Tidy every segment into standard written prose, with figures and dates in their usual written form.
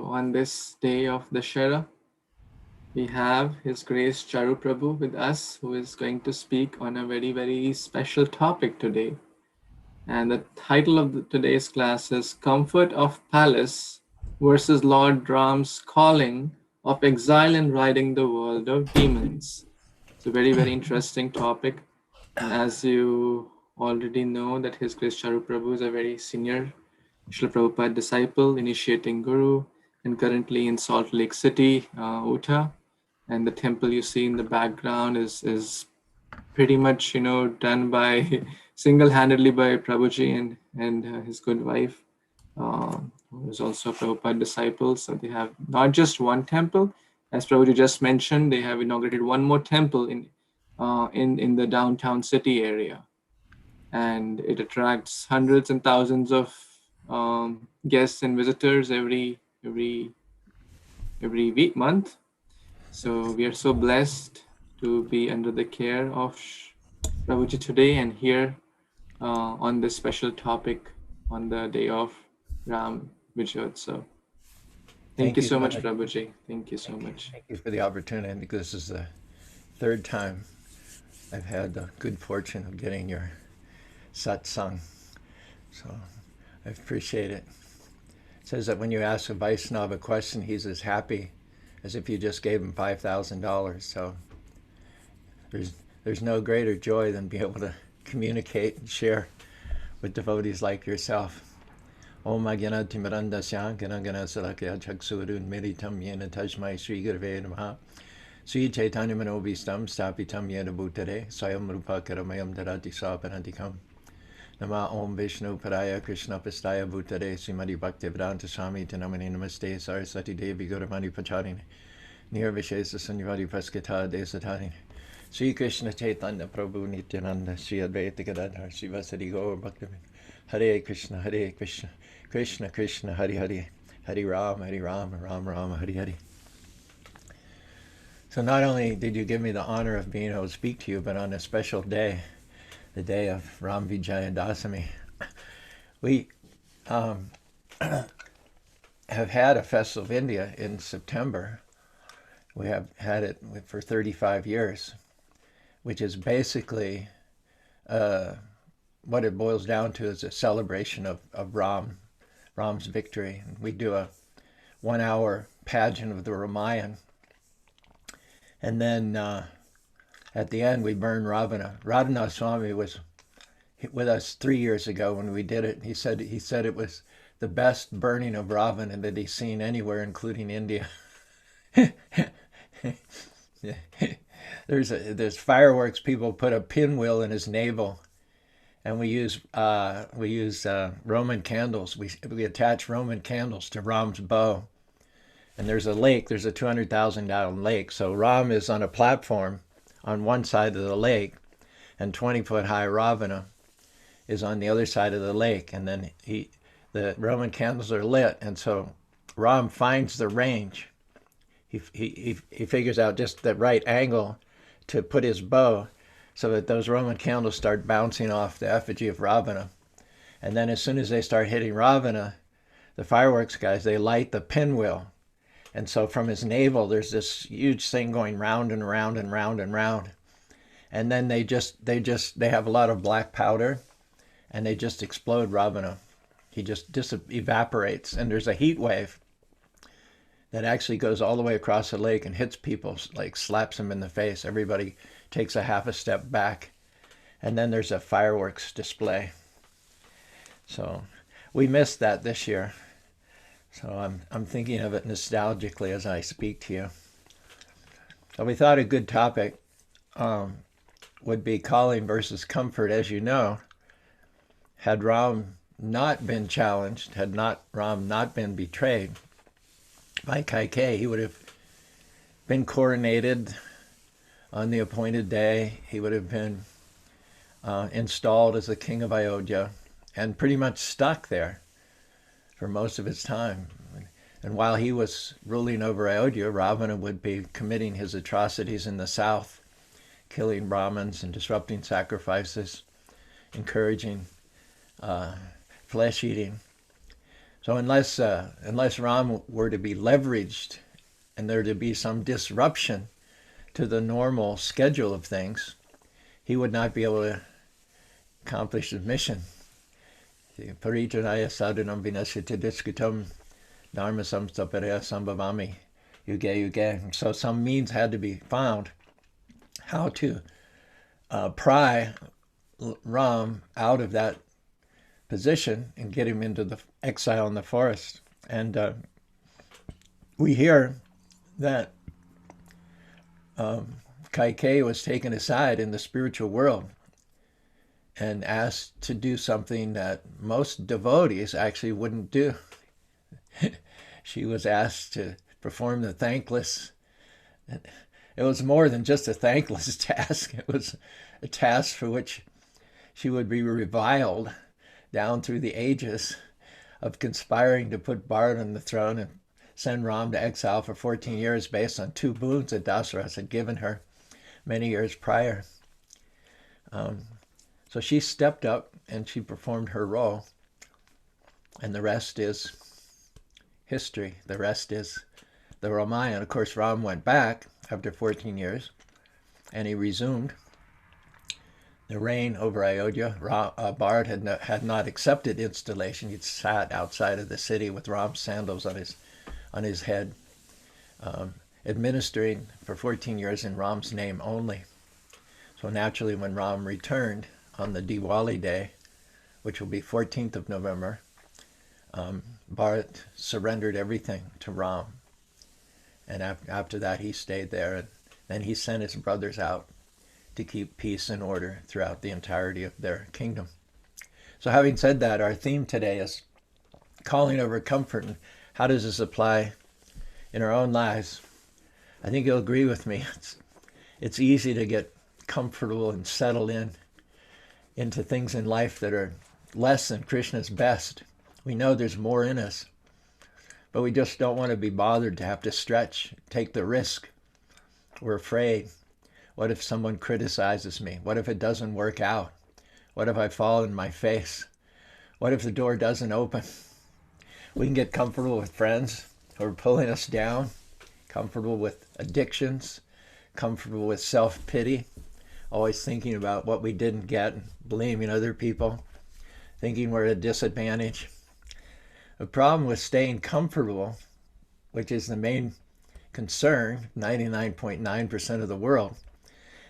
on this day of Dussedhra, we have His Grace Charu Prabhu with us, who is going to speak on a very, very special topic today. And the title of today's class is Comfort of Palace versus Lord Ram's Calling of Exile and Riding the World of Demons. It's a very, very interesting topic. And as you already know, that His Grace Charu Prabhu is a very senior Srila Prabhupada disciple, initiating guru, and currently in Salt Lake City, Utah. And the temple you see in the background is pretty much done by single-handedly by Prabhuji and his good wife, who is also a Prabhupada disciple. So they have not just one temple, as Prabhuji just mentioned. They have inaugurated one more temple in the downtown city area, and it attracts hundreds and thousands of guests and visitors every month. So we are so blessed to be under the care of Prabhuji today and here on this special topic on the day of Ram Vijayotsav. Thank you so much, Prabhuji. Thank you so much. Thank you for the opportunity. I think this is the third time I've had the good fortune of getting your satsang. So I appreciate it. It says that when you ask a Vaishnava a question, he's as happy as if you just gave him $5,000. So there's no greater joy than being able to communicate and share with devotees like yourself. Om Agyanati Mirandasya Gana Gana Salakya Chaksurun Meditam Yena Tajmai Sri Gurve Namaha Sri Chaitanya Manobhistam Stapitam Yena Bhutare Swayam Rupa Karamayam Darati Sapanantikam Nama Om Vishnu Paraya Krishna Pastaya Bhutare Srimati Bhaktivedanta Swami Tanamani Namaste Saraswati Devi Gauravani Pacharini Nirvishesa Sanyavadi Praskita Desatarini Sri Krishna Chaitanya Prabhu Nityananda Sri Advaita Gadadhar Sri Vasadi Gaur Bhaktivinoda Hare Krishna Krishna Krishna Hare Hare Hare Rama Rama Rama Hare Hare. So not only did you give me the honor of being able to speak to you, but on a special day, the day of Ram Vijaya Dasami, we have had a Festival of India in September. We have had it for 35 years, which is basically what it boils down to is a celebration of Ram's victory. We do a 1-hour pageant of the Ramayana, and then at the end we burn Ravana. Radhanath Swami was with us 3 years ago when we did it. He said it was the best burning of Ravana that he's seen anywhere, including India. There's fireworks. People put a pinwheel in his navel, and we use Roman candles. We attach Roman candles to Ram's bow, and there's a lake. There's a 200,000-gallon lake. So Ram is on a platform on one side of the lake, and 20-foot high Ravana is on the other side of the lake. And then the Roman candles are lit, and so Ram finds the range. He figures out just the right angle to put his bow so that those Roman candles start bouncing off the effigy of Ravana. And then as soon as they start hitting Ravana, the fireworks guys, they light the pinwheel. And so from his navel, there's this huge thing going round and round and round and round. And then they have a lot of black powder, and they just explode Ravana. He just evaporates, and there's a heat wave that actually goes all the way across the lake and hits people, like slaps them in the face. Everybody takes a half a step back, and then there's a fireworks display. So we missed that this year. So I'm thinking of it nostalgically as I speak to you. So we thought a good topic would be calling versus comfort. As you know, had Ram not been challenged, had Ram not been betrayed by Kaikeyi, he would have been coronated on the appointed day. He would have been installed as the king of Ayodhya and pretty much stuck there for most of his time. And while he was ruling over Ayodhya, Ravana would be committing his atrocities in the south, killing Brahmins and disrupting sacrifices, encouraging flesh eating. So unless Ram were to be leveraged and there to be some disruption to the normal schedule of things, he would not be able to accomplish his mission. Parijanaya sadhanam vinashyati diskutam dharma samstaparaya sambhavami yuge yuge. So some means had to be found how to pry Ram out of that position and get him into the exile in the forest. And we hear that Kaikeyi was taken aside in the spiritual world and asked to do something that most devotees actually wouldn't do. She was asked to perform the Thankless. It was more than just a thankless task. It was a task for which she would be reviled down through the ages of conspiring to put Bharat on the throne and send Ram to exile for 14 years based on 2 boons that Dussedhra had given her many years prior. So she stepped up and she performed her role. And the rest is history. The rest is the Ramayana. Of course, Ram went back after 14 years and he resumed the reign over Ayodhya. Bharat had not accepted installation. He'd sat outside of the city with Ram's sandals on his head, administering for 14 years in Ram's name only. So naturally, when Ram returned on the Diwali day, which will be 14th of November, Bharat surrendered everything to Ram. And after that, he stayed there. And then he sent his brothers out to keep peace and order throughout the entirety of their kingdom. So having said that, our theme today is calling over comfort. And how does this apply in our own lives? I think you'll agree with me. It's easy to get comfortable and settle into things in life that are less than Krishna's best. We know there's more in us, but we just don't want to be bothered to have to stretch, take the risk. We're afraid. What if someone criticizes me? What if it doesn't work out? What if I fall in my face? What if the door doesn't open? We can get comfortable with friends who are pulling us down, comfortable with addictions, comfortable with self-pity, always thinking about what we didn't get, blaming other people, thinking we're at a disadvantage. The problem with staying comfortable, which is the main concern, 99.9% of the world,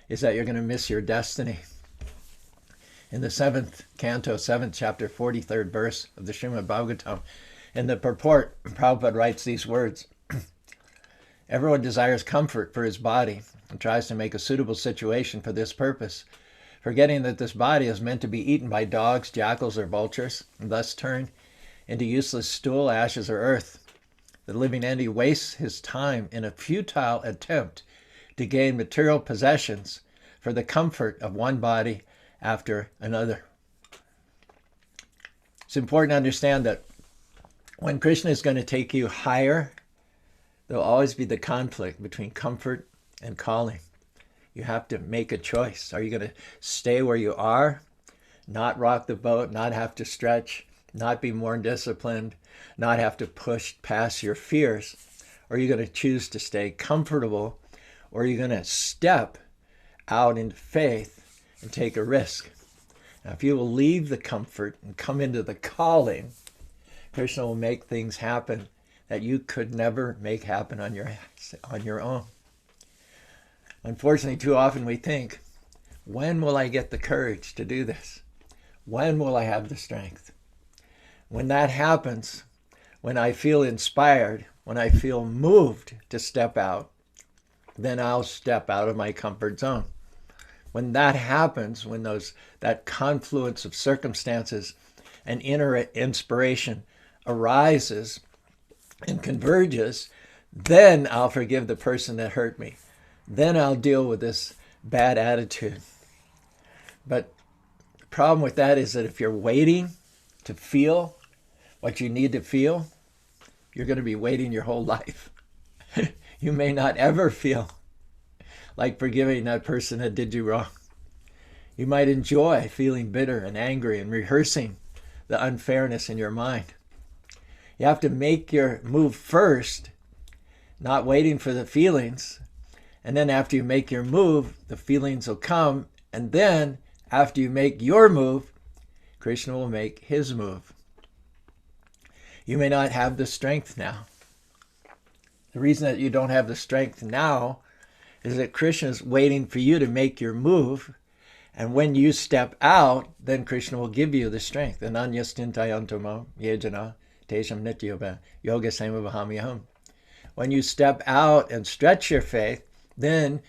is that you're going to miss your destiny. In the 7th canto, 7th chapter, 43rd verse of the Śrīmad-Bhāgavatam, in the purport, Prabhupada writes these words: everyone desires comfort for his body and tries to make a suitable situation for this purpose, forgetting that this body is meant to be eaten by dogs, jackals, or vultures, and thus turned into useless stool, ashes, or earth. The living entity wastes his time in a futile attempt to gain material possessions for the comfort of one body after another. It's important to understand that when Kṛṣṇa is going to take you higher, there'll always be the conflict between comfort and calling. You have to make a choice. Are you going to stay where you are, not rock the boat, not have to stretch, not be more disciplined, not have to push past your fears? Or are you going to choose to stay comfortable, or are you going to step out into faith and take a risk? Now, if you will leave the comfort and come into the calling, Kṛṣṇa will make things happen that you could never make happen on your own. Unfortunately, too often we think, when will I get the courage to do this? When will I have the strength? When that happens, when I feel inspired, when I feel moved to step out, then I'll step out of my comfort zone. When that happens, when that confluence of circumstances and inner inspiration arises and converges, then I'll forgive the person that hurt me. Then I'll deal with this bad attitude. But the problem with that is that if you're waiting to feel what you need to feel, you're going to be waiting your whole life. You may not ever feel like forgiving that person that did you wrong. You might enjoy feeling bitter and angry and rehearsing the unfairness in your mind. You have to make your move first, not waiting for the feelings. And then after you make your move, the feelings will come. And then after you make your move, Kṛṣṇa will make his move. You may not have the strength now. The reason that you don't have the strength now is that Kṛṣṇa is waiting for you to make your move. And when you step out, then Kṛṣṇa will give you the strength. Ananyastintayantamo yejana tesham nityoba yoga samavahāmyaham. When you step out and stretch your faith, then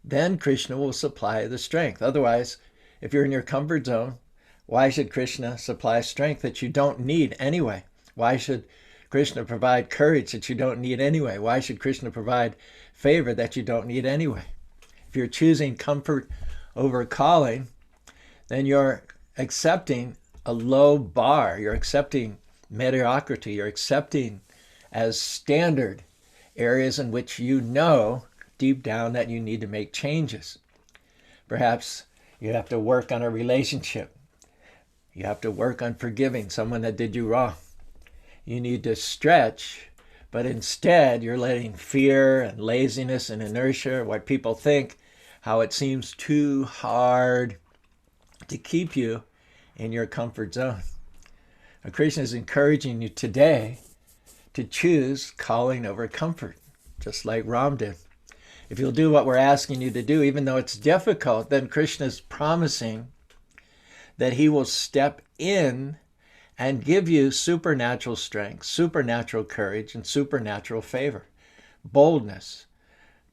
Kṛṣṇa will supply the strength. Otherwise, if you're in your comfort zone, why should Kṛṣṇa supply strength that you don't need anyway? Why should Kṛṣṇa provide courage that you don't need anyway? Why should Kṛṣṇa provide favor that you don't need anyway? If you're choosing comfort over calling, then you're accepting a low bar. You're accepting mediocrity. You're accepting as standard areas in which you know deep down that you need to make changes. Perhaps you have to work on a relationship. You have to work on forgiving someone that did you wrong. You need to stretch, but instead you're letting fear and laziness and inertia, what people think, how it seems too hard to keep you in your comfort zone. Now, Kṛṣṇa is encouraging you today to choose calling over comfort, just like Ram did. If you'll do what we're asking you to do, even though it's difficult, then Kṛṣṇa is promising that he will step in and give you supernatural strength, supernatural courage, and supernatural favor, boldness,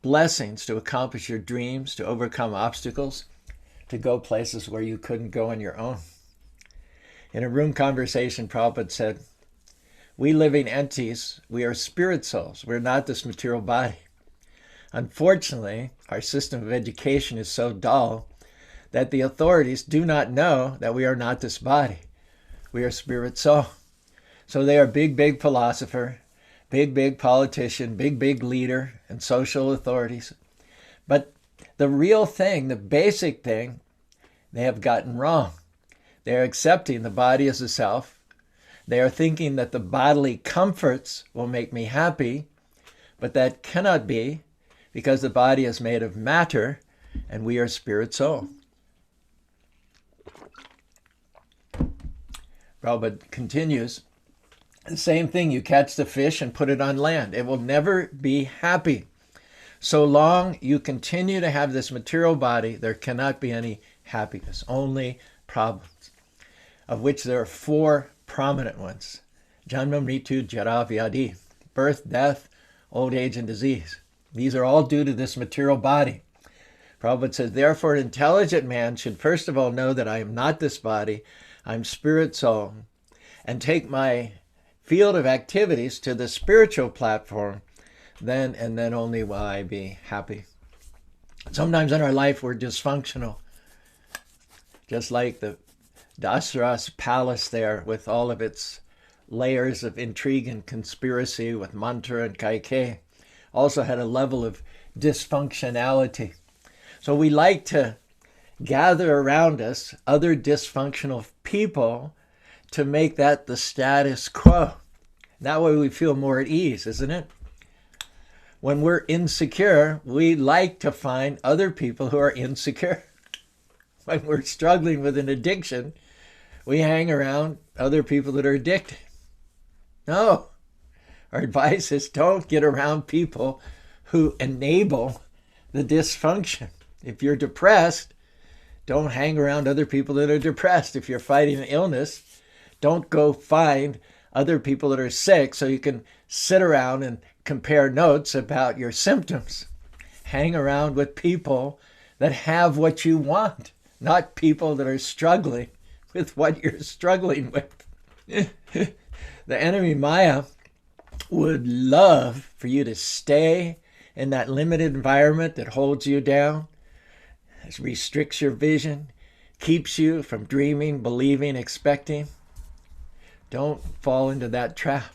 blessings to accomplish your dreams, to overcome obstacles, to go places where you couldn't go on your own. In a room conversation, Prabhupada said, we living entities, we are spirit souls. We're not this material body. Unfortunately, our system of education is so dull that the authorities do not know that we are not this body. We are spirit soul. So they are big philosopher, big politician, big leader, and social authorities. But the real thing, the basic thing, they have gotten wrong. They are accepting the body as a self. They are thinking that the bodily comforts will make me happy, but that cannot be because the body is made of matter and we are spirit soul. Prabhupada continues, the same thing, you catch the fish and put it on land. It will never be happy. So long you continue to have this material body, there cannot be any happiness, only problems, of which there are 4 prominent ones. Janma, Mritu, Jara, Vyadi, birth, death, old age, and disease. These are all due to this material body. Prabhupada says, therefore, an intelligent man should first of all know that I am not this body, I'm spirit soul, and take my field of activities to the spiritual platform, then and then only will I be happy. Sometimes in our life we're dysfunctional, just like the Dussedhra's palace there with all of its layers of intrigue and conspiracy with Mantra and Kaikeyi also had a level of dysfunctionality. So we like to gather around us other dysfunctional people to make that the status quo. That way we feel more at ease, isn't it? When we're insecure, we like to find other people who are insecure. When we're struggling with an addiction, we hang around other people that are addicted. No, our advice is don't get around people who enable the dysfunction. If you're depressed, don't hang around other people that are depressed. If you're fighting an illness, don't go find other people that are sick so you can sit around and compare notes about your symptoms. Hang around with people that have what you want, not people that are struggling with what you're struggling with. The enemy Maya would love for you to stay in that limited environment that holds you down, restricts your vision, keeps you from dreaming, believing, expecting. Don't fall into that trap.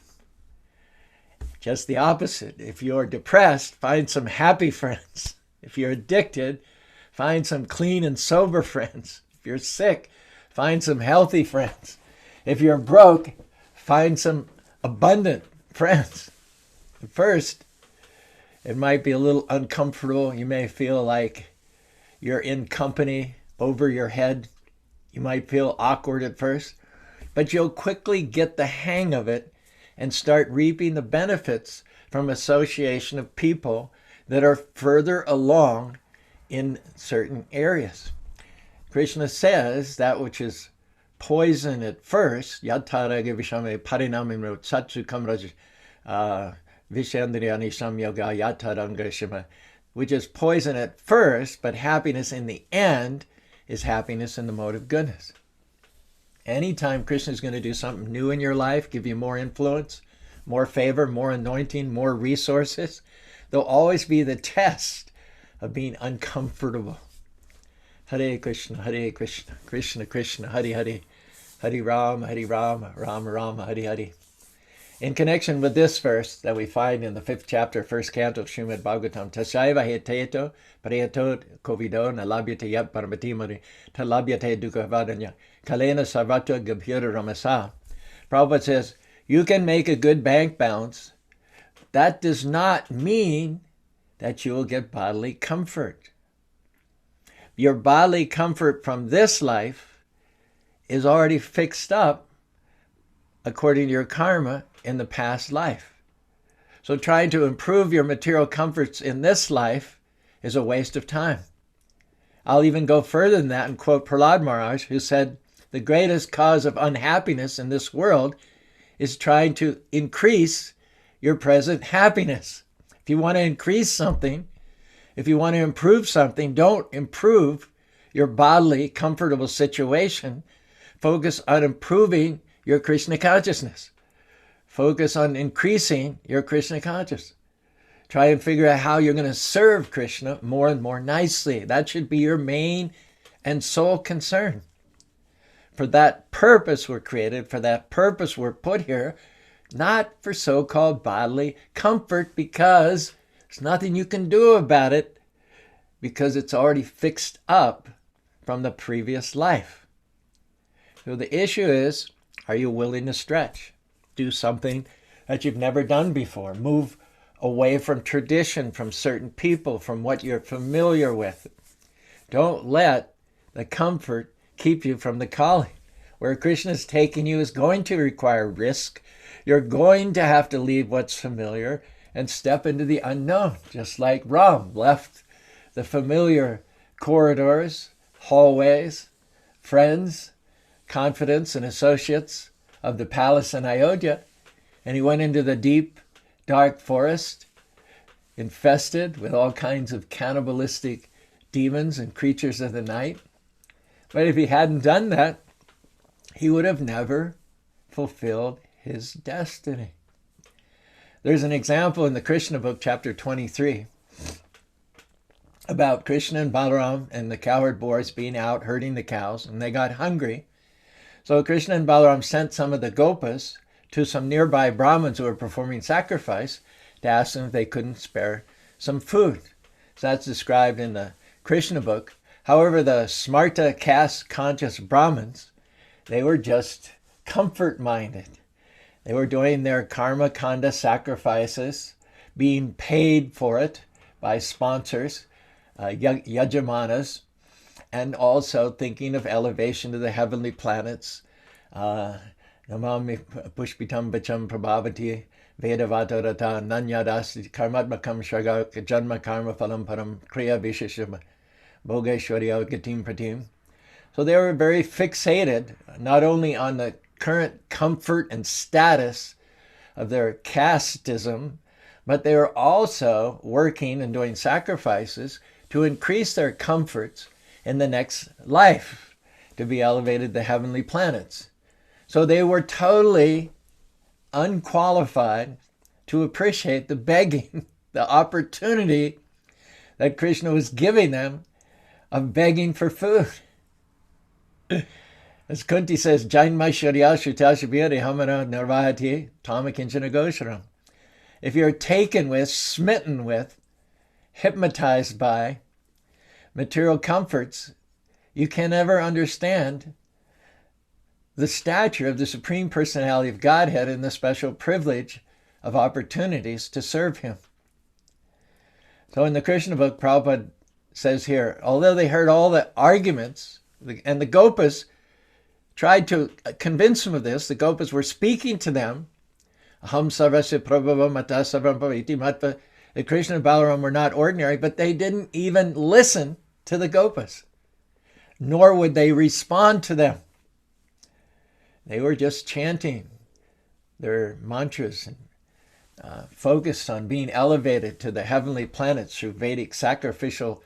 Just the opposite. If you're depressed, find some happy friends. If you're addicted, find some clean and sober friends. If you're sick, find some healthy friends. If you're broke, find some abundant friends. At first, it might be a little uncomfortable. You may feel like you're in company over your head. You might feel awkward at first, but you'll quickly get the hang of it and start reaping the benefits from association of people that are further along in certain areas. Kṛṣṇa says that which is poison at first, yatharaga vishame parinamim satsu kamraj vishendriyani samyoga yatharanga shima, which is poison at first, but happiness in the end is happiness in the mode of goodness. Anytime Kṛṣṇa is going to do something new in your life, give you more influence, more favor, more anointing, more resources, there'll always be the test of being uncomfortable. Hare Krishna, Krishna Krishna, Hare Hare, Hare Rama, Rama Rama, Hare Hare. In connection with this verse that we find in the 5th chapter, 1st canto of Śrīmad-Bhāgavatam, Tasaiva heteto, prayato kovido, nalabhyate yat paramatimari, talabhyate dukhavadanya, kalena sarvata gabhira ramasa. Prabhupada says, you can make a good bank balance. That does not mean that you will get bodily comfort. Your bodily comfort from this life is already fixed up according to your karma in the past life. So trying to improve your material comforts in this life is a waste of time. I'll even go further than that and quote Prahlad Maharaj, who said, the greatest cause of unhappiness in this world is trying to increase your present happiness. If you want to increase something, if you want to improve something, don't improve your bodily comfortable situation. Focus on improving your Kṛṣṇa consciousness. Focus on increasing your Kṛṣṇa consciousness. Try and figure out how you're going to serve Kṛṣṇa more and more nicely. That should be your main and sole concern. For that purpose we're created, for that purpose we're put here, not for so-called bodily comfort, because there's nothing you can do about it, because it's already fixed up from the previous life. So the issue is, are you willing to stretch? Do something that you've never done before. Move away from tradition, from certain people, from what you're familiar with. Don't let the comfort keep you from the calling. Where Kṛṣṇa is taking you is going to require risk. You're going to have to leave what's familiar and step into the unknown, just like Ram left the familiar corridors, hallways, friends, confidants, and associates of the palace in Ayodhya, and he went into the deep, dark forest, infested with all kinds of cannibalistic demons and creatures of the night. But if he hadn't done that, he would have never fulfilled his destiny. There's an example in the Kṛṣṇa book, chapter 23, about Kṛṣṇa and Balaram and the cowherd boars being out herding the cows, and they got hungry. So Kṛṣṇa and Balaram sent some of the gopas to some nearby Brahmins who were performing sacrifice to ask them if they couldn't spare some food. So that's described in the Kṛṣṇa book. However, the smarta caste conscious Brahmins, they were just comfort-minded. They were doing their karma kanda sacrifices, being paid for it by sponsors, yajamanas, and also thinking of elevation to the heavenly planets. Namami pushpitam bacham prabhavati vedavata rata nanyadasti karmatmakam shaga janma karma phalam param kriya visheshama bhogeshwarya gatim pratim. So they were very fixated not only on the current comfort and status of their casteism, but they were also working and doing sacrifices to increase their comforts in the next life, to be elevated to heavenly planets. So they were totally unqualified to appreciate the begging, the opportunity that Kṛṣṇa was giving them of begging for food. As Kunti says, Jain Maishwarya Shutashabhiri Hamara Nirvahati Tamakinchana Gosharam. If you're taken with, smitten with, hypnotized by material comforts, you can never understand the stature of the Supreme Personality of Godhead and the special privilege of opportunities to serve him. So in the Kṛṣṇa book, Prabhupada says here, although they heard all the arguments, and the Gopas tried to convince him of this, the Gopas were speaking to them, Aham sarvasya prabhava mata sarvam bhaviti matva, that Kṛṣṇa and Balaram were not ordinary, but they didn't even listen to the Gopas, nor would they respond to them. They were just chanting their mantras and focused on being elevated to the heavenly planets through Vedic sacrificial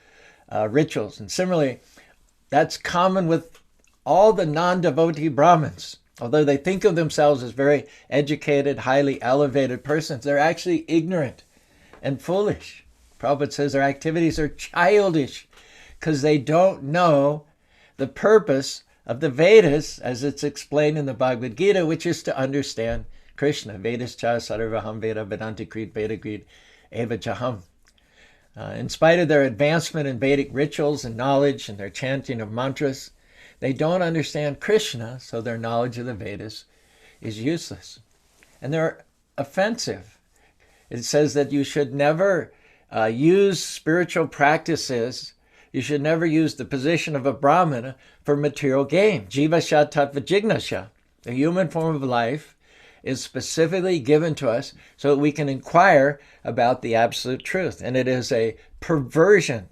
rituals. And similarly, that's common with all the non-devotee Brahmins. Although they think of themselves as very educated, highly elevated persons, they're actually ignorant and foolish. Prabhupada says their activities are childish because they don't know the purpose of the Vedas as it's explained in the Bhagavad Gita, which is to understand Kṛṣṇa. Vedas cha sarvaham veda vedanti krit veda grid eva chaham. In spite of their advancement in Vedic rituals and knowledge and their chanting of mantras, they don't understand Kṛṣṇa, so their knowledge of the Vedas is useless. And they're offensive. It says that you should never use spiritual practices, you should never use the position of a Brahmana for material gain. Jivasya tattva jignasya. The human form of life is specifically given to us so that we can inquire about the absolute truth. And it is a perversion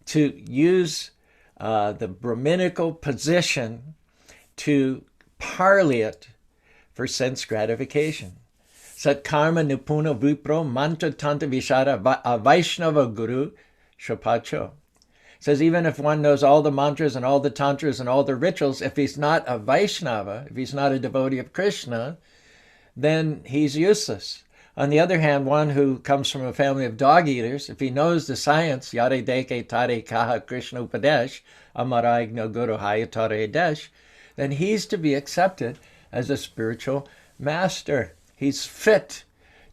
to use the Brahminical position to parley it for sense gratification. Sat karma nipuna vipro mantra tanta vishara vaishnava guru shapacho. Says even if one knows all the mantras and all the tantras and all the rituals, if he's not a Vaishnava, if he's not a devotee of Kṛṣṇa, then he's useless. On the other hand, one who comes from a family of dog eaters, if he knows the science, yare deke tare kaha Kṛṣṇa upadesh, amaragna guru hayatare desh, then he's to be accepted as a spiritual master. He's fit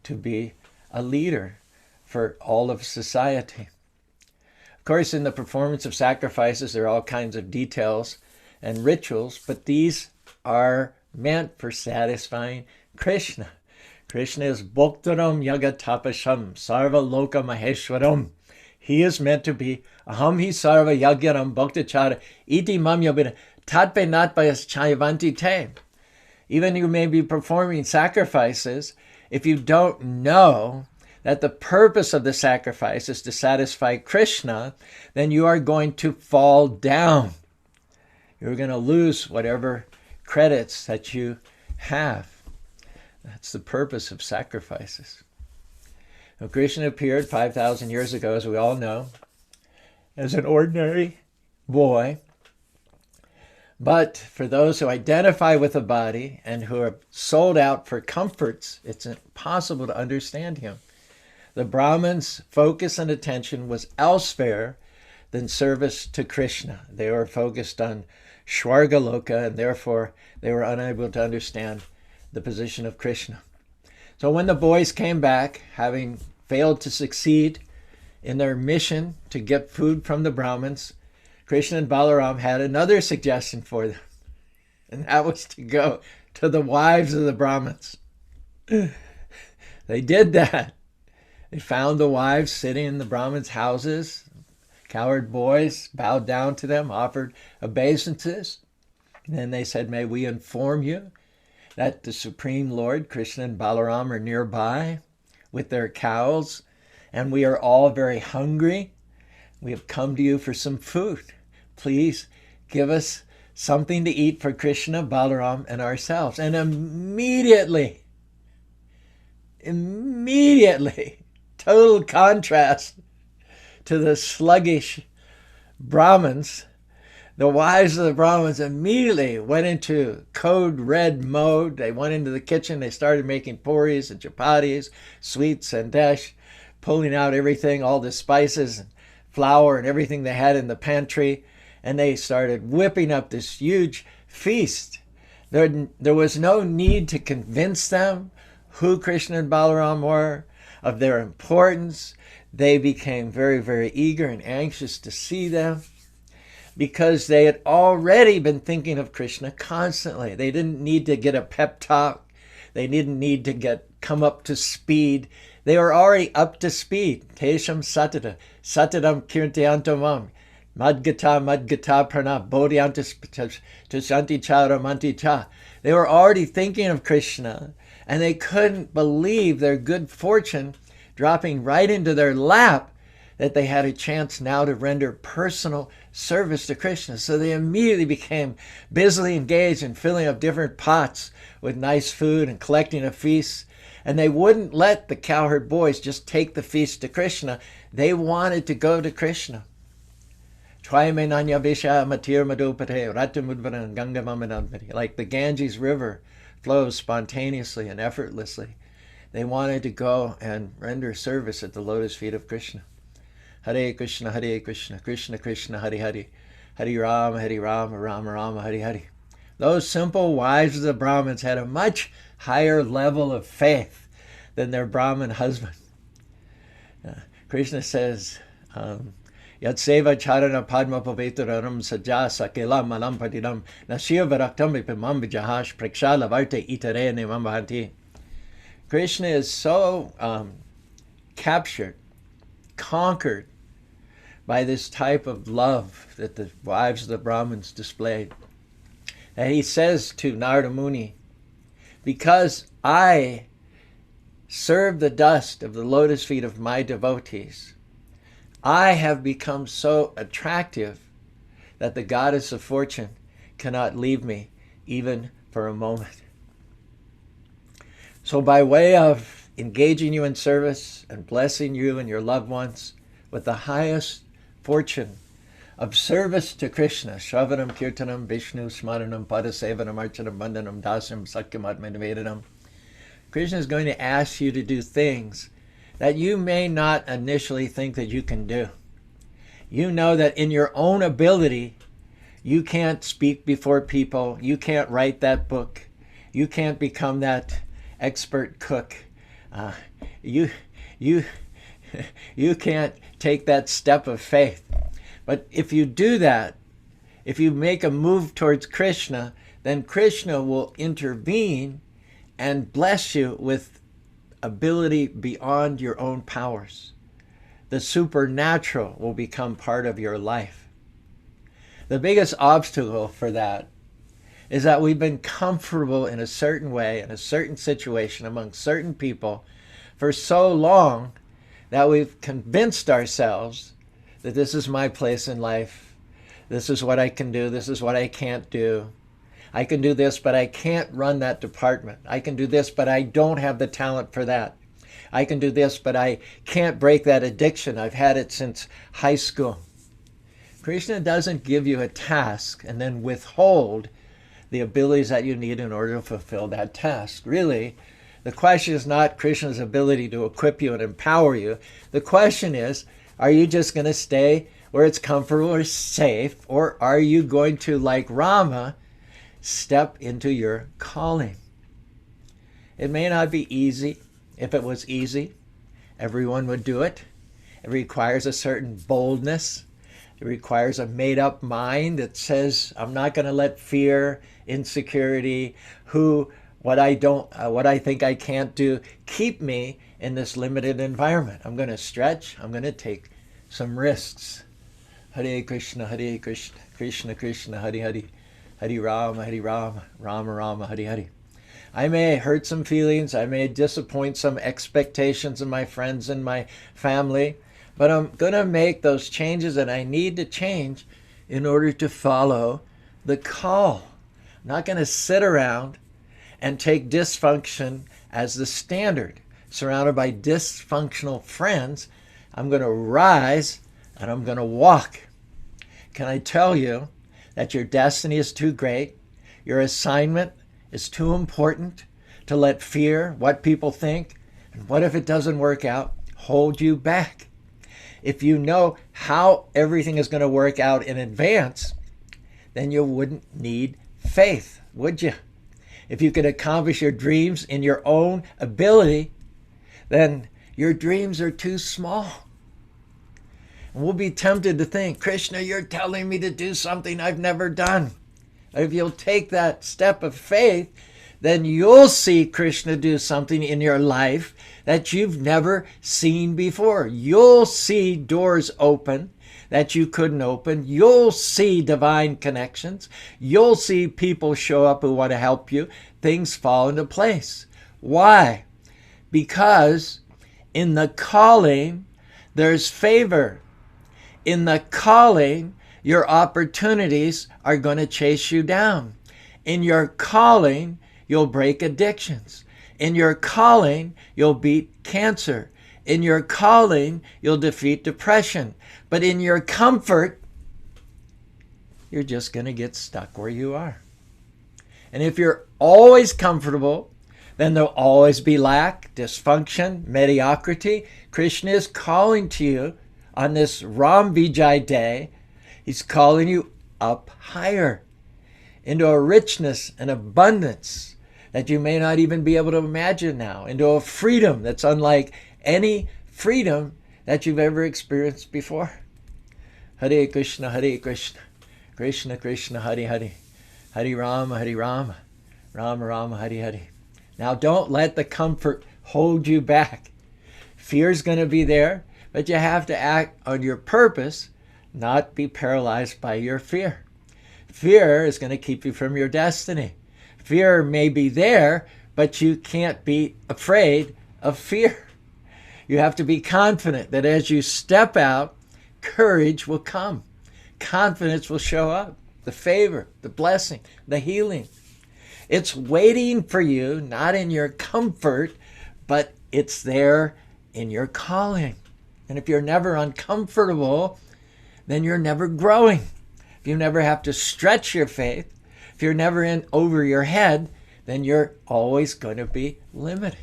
to be a leader for all of society. Of course, in the performance of sacrifices, there are all kinds of details and rituals, but these are meant for satisfying Kṛṣṇa. Kṛṣṇa is Bhoktaram Yagatapasham Sarva Loka Maheshwaram. He is meant to be Aham Hi Sarva Yagyaram Bhaktachara Iti Mam Yabina Tatpe Natpayas Chayavanti Te. Even you may be performing sacrifices, if you don't know that the purpose of the sacrifice is to satisfy Kṛṣṇa, then you are going to fall down. You're going to lose whatever credits that you have. That's the purpose of sacrifices. Now, Kṛṣṇa appeared 5,000 years ago, as we all know, as an ordinary boy. But for those who identify with the body and who are sold out for comforts, it's impossible to understand him. The Brahmins' focus and attention was elsewhere than service to Kṛṣṇa. They were focused on Shvargaloka, and therefore they were unable to understand the position of Kṛṣṇa. So when the boys came back, having failed to succeed in their mission to get food from the Brahmins, Kṛṣṇa and Balaram had another suggestion for them, and that was to go to the wives of the Brahmins. They did that. They found the wives sitting in the Brahmins' houses. Coward boys bowed down to them, offered obeisances. And then they said, may we inform you that the Supreme Lord, Kṛṣṇa and Balaram, are nearby with their cows, and we are all very hungry. We have come to you for some food. Please give us something to eat for Kṛṣṇa, Balaram, and ourselves. And immediately, total contrast to the sluggish Brahmins, the wives of the Brahmins immediately went into code red mode. They went into the kitchen. They started making puris and chapatis, sweets and dash, pulling out everything, all the spices and flour and everything they had in the pantry. And they started whipping up this huge feast. There was no need to convince them who Kṛṣṇa and Balaram were, of their importance. They became very, very eager and anxious to see them. because they had already been thinking of Kṛṣṇa constantly. They didn't need to get a pep talk. They didn't need to come up to speed. They were already up to speed. Tesham satata, satadam kirtyantamam, madgata prana, bodhyantas tashanti cha ramanti cha. They were already thinking of Kṛṣṇa, and they couldn't believe their good fortune dropping right into their lap, that they had a chance now to render personal service to Kṛṣṇa. So they immediately became busily engaged in filling up different pots with nice food and collecting a feast. And they wouldn't let the cowherd boys just take the feast to Kṛṣṇa. They wanted to go to Kṛṣṇa. Like the Ganges River flows spontaneously and effortlessly. They wanted to go and render service at the lotus feet of Kṛṣṇa. Hare Krishna, Krishna Krishna, Hare Hare, Hare Rama, Rama Rama, Hare Hare. Those simple wives of the Brahmins had a much higher level of faith than their Brahmin husband. Krishna says, Yat seva charana padma pavitranam sajja sakela malam patiram nasya varaktam ipimam vijahash prekshala varte itare nemam bhanti. Krishna is so captured, conquered by this type of love that the wives of the Brahmins displayed, and he says to Narada Muni, because I serve the dust of the lotus feet of my devotees, I have become so attractive that the goddess of fortune cannot leave me even for a moment. So by way of engaging you in service and blessing you and your loved ones with the highest fortune of service to Kṛṣṇa, Shravanam, Kirtanam, Vishnu, Smaranam, Padasevanam, Archanam, Bandhanam, Dasam, Sakyamatma, Nivedanam, Kṛṣṇa is going to ask you to do things that you may not initially think that you can do. You know that in your own ability, you can't speak before people, you can't write that book, you can't become that expert cook, you can't take that step of faith. But if you do that, if you make a move towards Kṛṣṇa, then Kṛṣṇa will intervene and bless you with ability beyond your own powers. The supernatural will become part of your life. The biggest obstacle for that is that we've been comfortable in a certain way, in a certain situation, among certain people for so long that we've convinced ourselves that this is my place in life, this is what I can do, this is what I can't do. I can do this, but I can't run that department. I can do this, but I don't have the talent for that. I can do this, but I can't break that addiction. I've had it since high school. Kṛṣṇa doesn't give you a task and then withhold the abilities that you need in order to fulfill that task. Really, the question is not Kṛṣṇa's ability to equip you and empower you. The question is, are you just going to stay where it's comfortable or safe, or are you going to, like Rama, step into your calling? It may not be easy. If it was easy, everyone would do it. It requires a certain boldness. It requires a made-up mind that says, I'm not going to let fear, insecurity, what I think I can't do, keep me in this limited environment. I'm going to stretch. I'm going to take some risks. Hare Krishna, Krishna Krishna, Hare Hare, Hare Rama, Rama Rama, Hare Hare. I may hurt some feelings. I may disappoint some expectations of my friends and my family, but I'm going to make those changes that I need to change in order to follow the call. I'm not going to sit around and take dysfunction as the standard. Surrounded by dysfunctional friends, I'm going to rise and I'm going to walk. Can I tell you that your destiny is too great? Your assignment is too important to let fear, what people think, and what if it doesn't work out, hold you back. If you know how everything is going to work out in advance, then you wouldn't need faith, would you? If you could accomplish your dreams in your own ability, then your dreams are too small. And we'll be tempted to think, Kṛṣṇa, you're telling me to do something I've never done. If you'll take that step of faith, then you'll see Kṛṣṇa do something in your life that you've never seen before. You'll see doors open that you couldn't open. You'll see divine connections. You'll see people show up who want to help you. Things fall into place. Why? Because in the calling, there's favor. In the calling, your opportunities are going to chase you down. In your calling, you'll break addictions. In your calling, you'll beat cancer. In your calling, you'll defeat depression. But in your comfort, you're just going to get stuck where you are. And if you're always comfortable, then there'll always be lack, dysfunction, mediocrity. Kṛṣṇa is calling to you on this Ram Vijay day. He's calling you up higher into a richness and abundance that you may not even be able to imagine now, into a freedom that's unlike any freedom that you've ever experienced before. Hare Krishna, Krishna Krishna, Hare Hare, Hare Rama, Rama Rama, Hare Hare. Now don't let the comfort hold you back. Fear's going to be there, but you have to act on your purpose, not be paralyzed by your fear. Fear is going to keep you from your destiny. Fear may be there, but you can't be afraid of fear. You have to be confident that as you step out, courage will come. Confidence will show up. The favor, the blessing, the healing. It's waiting for you, not in your comfort, but it's there in your calling. And if you're never uncomfortable, then you're never growing. If you never have to stretch your faith, if you're never in over your head, then you're always going to be limited.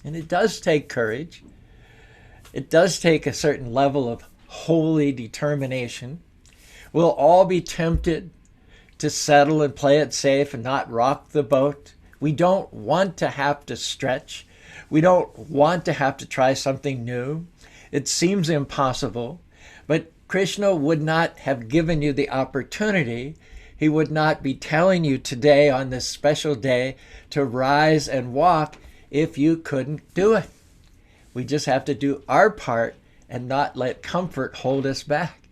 And it does take courage. It does take a certain level of holy determination. We'll all be tempted to settle and play it safe and not rock the boat. We don't want to have to stretch. We don't want to have to try something new. It seems impossible, but Kṛṣṇa would not have given you the opportunity. He would not be telling you today on this special day to rise and walk if you couldn't do it. We just have to do our part and not let comfort hold us back.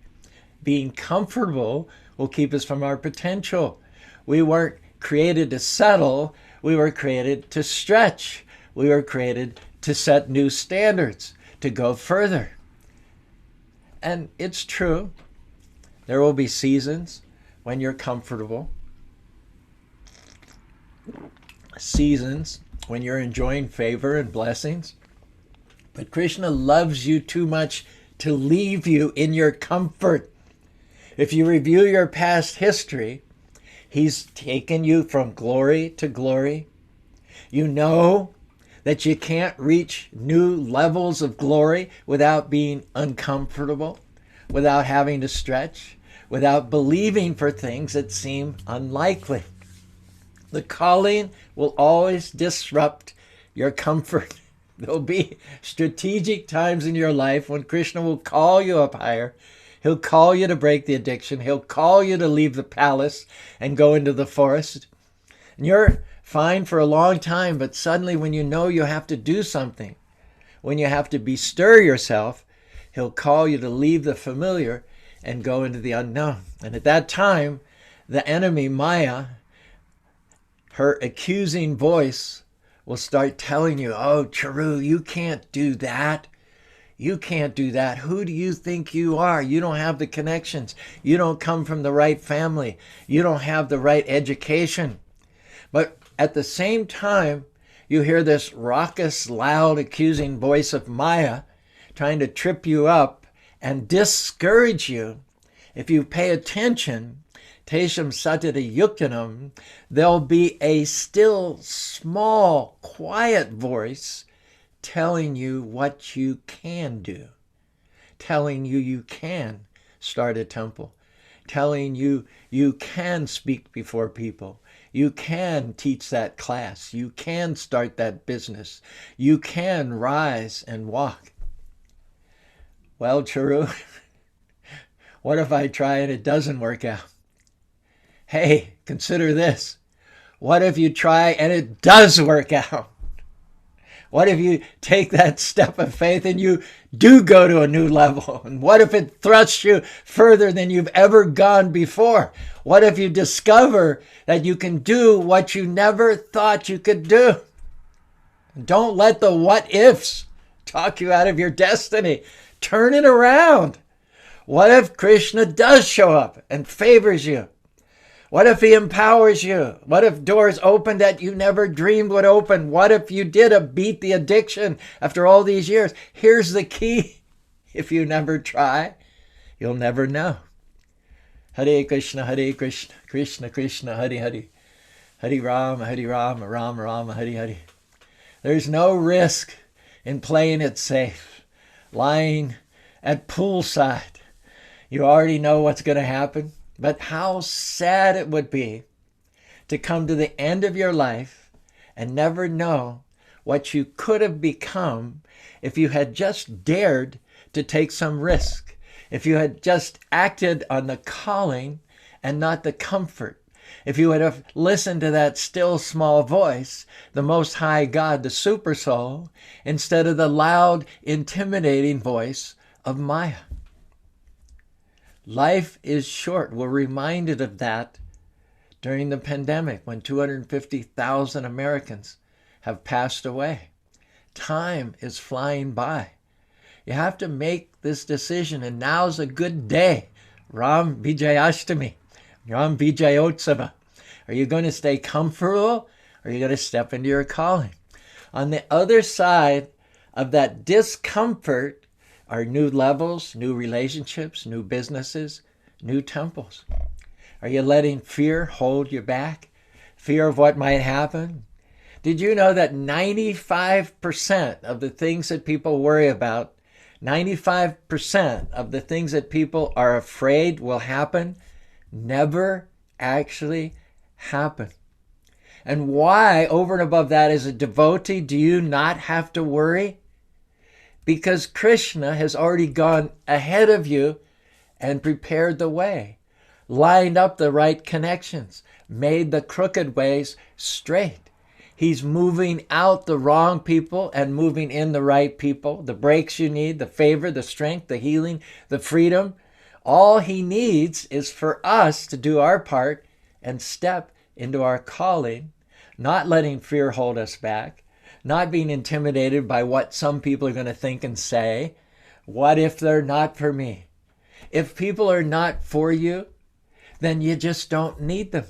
Being comfortable will keep us from our potential. We weren't created to settle. We were created to stretch. We were created to set new standards, to go further. And it's true. There will be seasons when you're comfortable. Seasons when you're enjoying favor and blessings. But Kṛṣṇa loves you too much to leave you in your comfort. If you review your past history, he's taken you from glory to glory. You know that you can't reach new levels of glory without being uncomfortable, without having to stretch, without believing for things that seem unlikely. The calling will always disrupt your comfort. There'll be strategic times in your life when Kṛṣṇa will call you up higher. He'll call you to break the addiction. He'll call you to leave the palace and go into the forest. And you're fine for a long time, but suddenly when you know you have to do something, when you have to bestir yourself, he'll call you to leave the familiar and go into the unknown. And at that time, the enemy, Maya, her accusing voice will start telling you, oh, Caru, you can't do that. You can't do that. Who do you think you are? You don't have the connections. You don't come from the right family. You don't have the right education. But at the same time, you hear this raucous, loud, accusing voice of Maya trying to trip you up and discourage you. If you pay attention, Tesham Satata Yuktanam, there'll be a still, small, quiet voice telling you what you can do, telling you you can start a temple, telling you you can speak before people, you can teach that class, you can start that business, you can rise and walk. Well, Caru, What if I try and it doesn't work out? Hey, consider this. What if you try and it does work out? What if you take that step of faith and you do go to a new level? And what if it thrusts you further than you've ever gone before? What if you discover that you can do what you never thought you could do? Don't let the what ifs talk you out of your destiny. Turn it around. What if Kṛṣṇa does show up and favors you? What if he empowers you? What if doors open that you never dreamed would open? What if you did beat the addiction after all these years? Here's the key. If you never try, you'll never know. Hare Krishna, Krishna Krishna, Hare Hare. Hare Rama, Rama Rama, Hare Hare. There's no risk in playing it safe, lying at poolside. You already know what's going to happen. But how sad it would be to come to the end of your life and never know what you could have become if you had just dared to take some risk, if you had just acted on the calling and not the comfort, if you would have listened to that still small voice, the Most High God, the Super Soul, instead of the loud, intimidating voice of Maya. Life is short. We're reminded of that during the pandemic when 250,000 Americans have passed away. Time is flying by. You have to make this decision, and now's a good day. Ram Vijayashtami, Ram Vijayotsava. Are you going to stay comfortable, or are you going to step into your calling? On the other side of that discomfort are new levels, new relationships, new businesses, new temples. Are you letting fear hold you back? Fear of what might happen? Did you know that 95% of the things that people worry about, 95% of the things that people are afraid will happen, never actually happen? And why, over and above that, as a devotee, do you not have to worry? Because Kṛṣṇa has already gone ahead of you and prepared the way, lined up the right connections, made the crooked ways straight. He's moving out the wrong people and moving in the right people, the breaks you need, the favor, the strength, the healing, the freedom. All he needs is for us to do our part and step into our calling, not letting fear hold us back, not being intimidated by what some people are going to think and say. What if they're not for me? If people are not for you, then you just don't need them.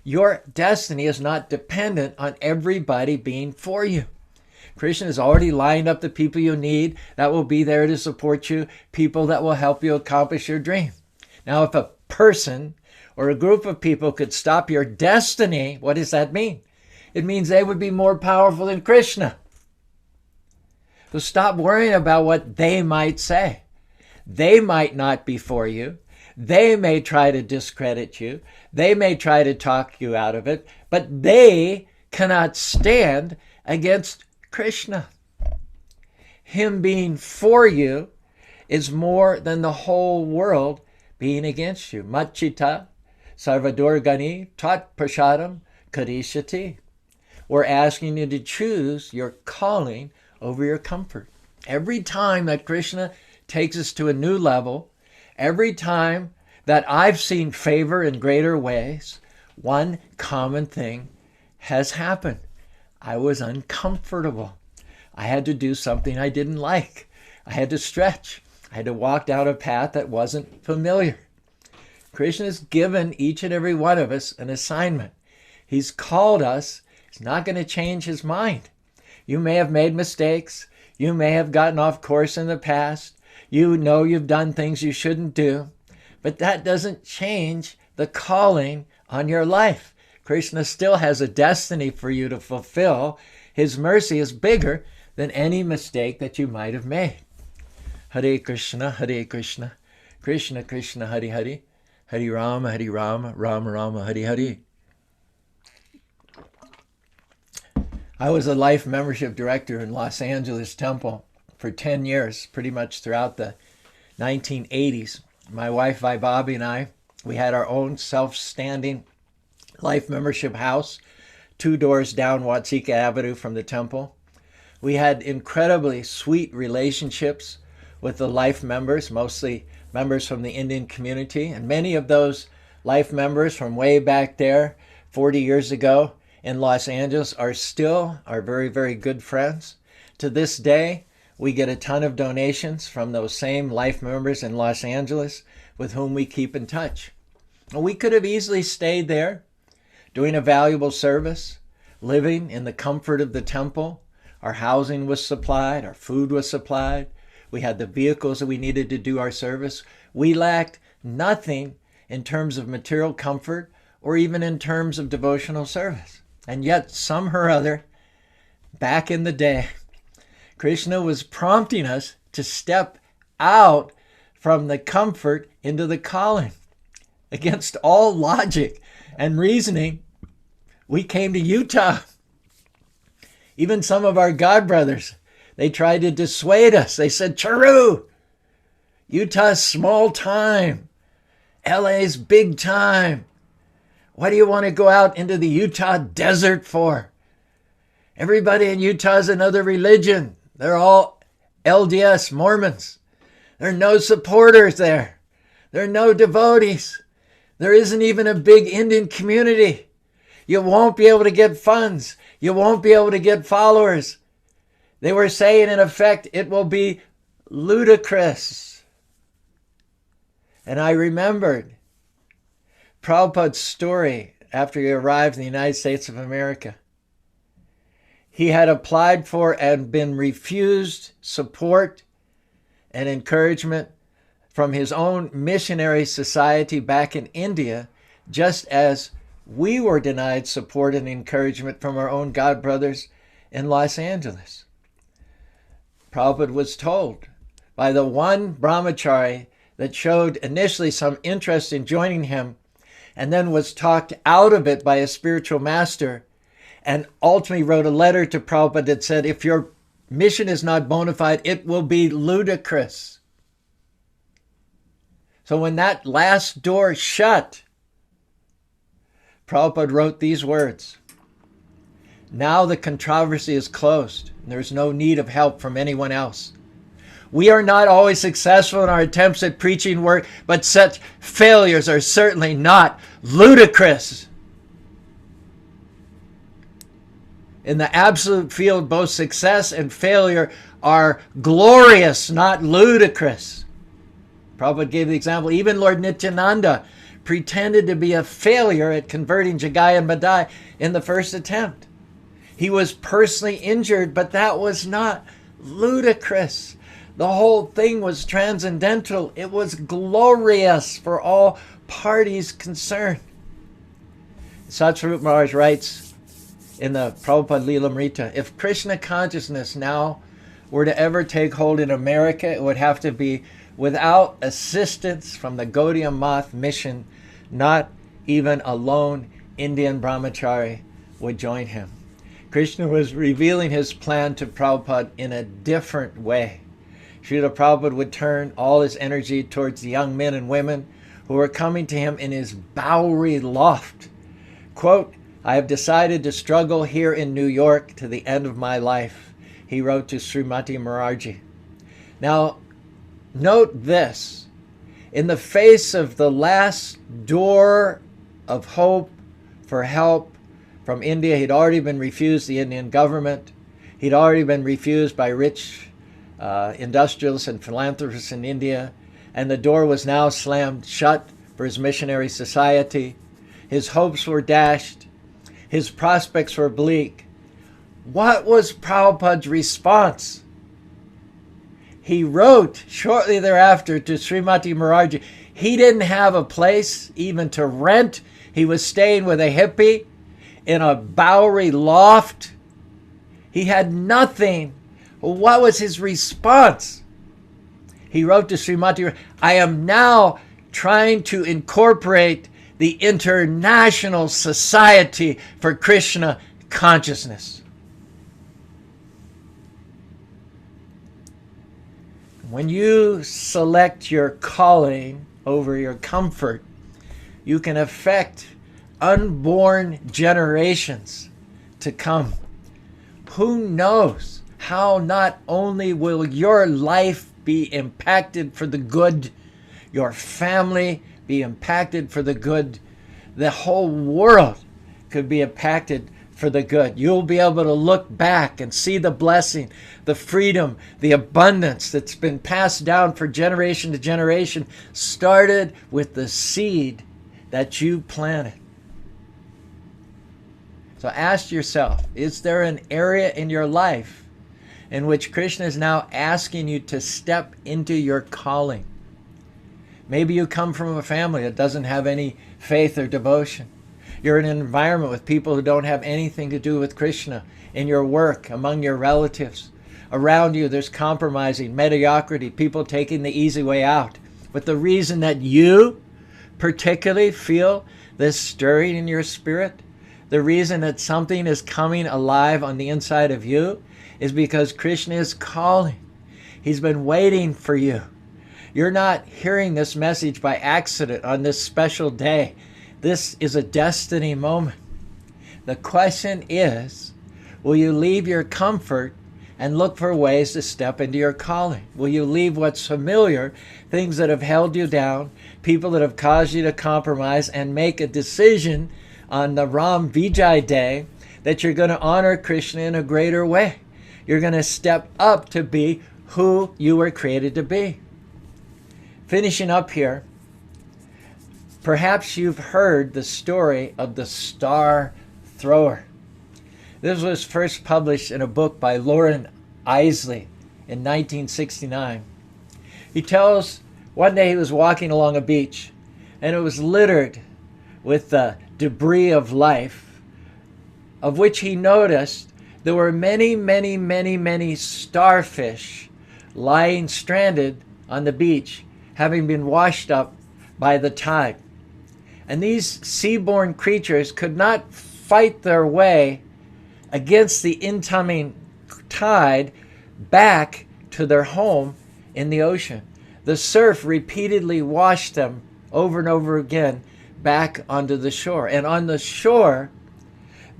Your destiny is not dependent on everybody being for you. Kṛṣṇa has already lined up the people you need that will be there to support you, people that will help you accomplish your dream. Now, if a person or a group of people could stop your destiny, what does that mean? It means they would be more powerful than Kṛṣṇa. So stop worrying about what they might say. They might not be for you. They may try to discredit you. They may try to talk you out of it, but they cannot stand against Kṛṣṇa. Him being for you is more than the whole world being against you. Machita sarvadurgani tat prashadam karishati. We're asking you to choose your calling over your comfort. Every time that Kṛṣṇa takes us to a new level, every time that I've seen favor in greater ways, one common thing has happened. I was uncomfortable. I had to do something I didn't like. I had to stretch. I had to walk down a path that wasn't familiar. Kṛṣṇa has given each and every one of us an assignment. He's called us. He's not going to change his mind. You may have made mistakes. You may have gotten off course in the past. You know you've done things you shouldn't do. But that doesn't change the calling on your life. Kṛṣṇa still has a destiny for you to fulfill. His mercy is bigger than any mistake that you might have made. Hare Kṛṣṇa, Hare Kṛṣṇa, Kṛṣṇa Kṛṣṇa, Hare Hare, Hare Rama, Rama Rama, Hare Hare. I was a life membership director in Los Angeles Temple for 10 years, pretty much throughout the 1980s. my wife Vaibhavi and I, we had our own self-standing life membership house 2 doors down Watsika Avenue from the temple. We had incredibly sweet relationships with the life members, mostly members from the Indian community. And many of those life members from way back there, 40 years ago in Los Angeles, are still our very, very good friends. To this day, we get a ton of donations from those same life members in Los Angeles with whom we keep in touch. We could have easily stayed there, doing a valuable service, living in the comfort of the temple. Our housing was supplied, our food was supplied. We had the vehicles that we needed to do our service. We lacked nothing in terms of material comfort or even in terms of devotional service. And yet, somehow or other, back in the day, Kṛṣṇa was prompting us to step out from the comfort into the calling. Against all logic and reasoning, we came to Utah. Even some of our God brothers, they tried to dissuade us. They said, Charu, Utah's small time. LA's big time. What do you want to go out into the Utah desert for? Everybody in Utah is another religion. They're all LDS Mormons. There are no supporters there. There are no devotees. There isn't even a big Indian community. You won't be able to get funds. You won't be able to get followers. They were saying, in effect, it will be ludicrous. And I remembered Prabhupada's story after he arrived in the United States of America. He had applied for and been refused support and encouragement from his own missionary society back in India, just as we were denied support and encouragement from our own God brothers in Los Angeles. Prabhupada was told by the one brahmachari that showed initially some interest in joining him and then was talked out of it by a spiritual master and ultimately wrote a letter to Prabhupada that said, if your mission is not bona fide, it will be ludicrous. So when that last door shut, Prabhupada wrote these words, now the controversy is closed, and there's no need of help from anyone else. We are not always successful in our attempts at preaching work, but such failures are certainly not ludicrous. In the absolute field, both success and failure are glorious, not ludicrous. Prabhupada gave the example, even Lord Nityananda pretended to be a failure at converting Jagai and Madai in the first attempt. He was personally injured, but that was not ludicrous. The whole thing was transcendental. It was glorious for all parties concerned. Satsvarup Maharaj writes in the Prabhupada Lilamrita, if Krishna consciousness now were to ever take hold in America, it would have to be without assistance from the Gaudiya Math mission. Not even a lone Indian brahmachari would join him. Krishna was revealing his plan to Prabhupada in a different way. Srila Prabhupada would turn all his energy towards the young men and women who were coming to him in his Bowery loft. Quote, I have decided to struggle here in New York to the end of my life, he wrote to Srimati Mukherjee. Now, note this. In the face of the last door of hope for help from India, he'd already been refused the Indian government. He'd already been refused by rich industrialists and philanthropists in India. And the door was now slammed shut for his missionary society. His hopes were dashed. His prospects were bleak. What was Prabhupada's response? He wrote shortly thereafter to Srimati Mukherjee. He didn't have a place even to rent. He was staying with a hippie in a Bowery loft. He had nothing. What was his response? He wrote to Srimati, I am now trying to incorporate the International Society for Kṛṣṇa Consciousness. When you select your calling, over your comfort, you can affect unborn generations to come. Who knows how not only will your life be impacted for the good, your family be impacted for the good, the whole world could be impacted for the good. You'll be able to look back and see the blessing, the freedom, the abundance that's been passed down for generation to generation, started with the seed that you planted. So ask yourself, is there an area in your life in which Kṛṣṇa is now asking you to step into your calling? Maybe you come from a family that doesn't have any faith or devotion. You're in an environment with people who don't have anything to do with Kṛṣṇa. In your work, among your relatives. Around you, there's compromising, mediocrity, people taking the easy way out. But the reason that you particularly feel this stirring in your spirit, the reason that something is coming alive on the inside of you, is because Kṛṣṇa is calling. He's been waiting for you. You're not hearing this message by accident on this special day. This is a destiny moment. The question is, will you leave your comfort and look for ways to step into your calling? Will you leave what's familiar, things that have held you down, people that have caused you to compromise, and make a decision on the Ram Vijay day that you're going to honor Kṛṣṇa in a greater way? You're going to step up to be who you were created to be. Finishing up here, perhaps you've heard the story of the star thrower. This was first published in a book by Loren Eiseley in 1969. He tells one day he was walking along a beach and it was littered with the debris of life, of which he noticed there were many starfish lying stranded on the beach, having been washed up by the tide. And these seaborne creatures could not fight their way against the incoming tide back to their home in the ocean. The surf repeatedly washed them over and over again back onto the shore. And on the shore,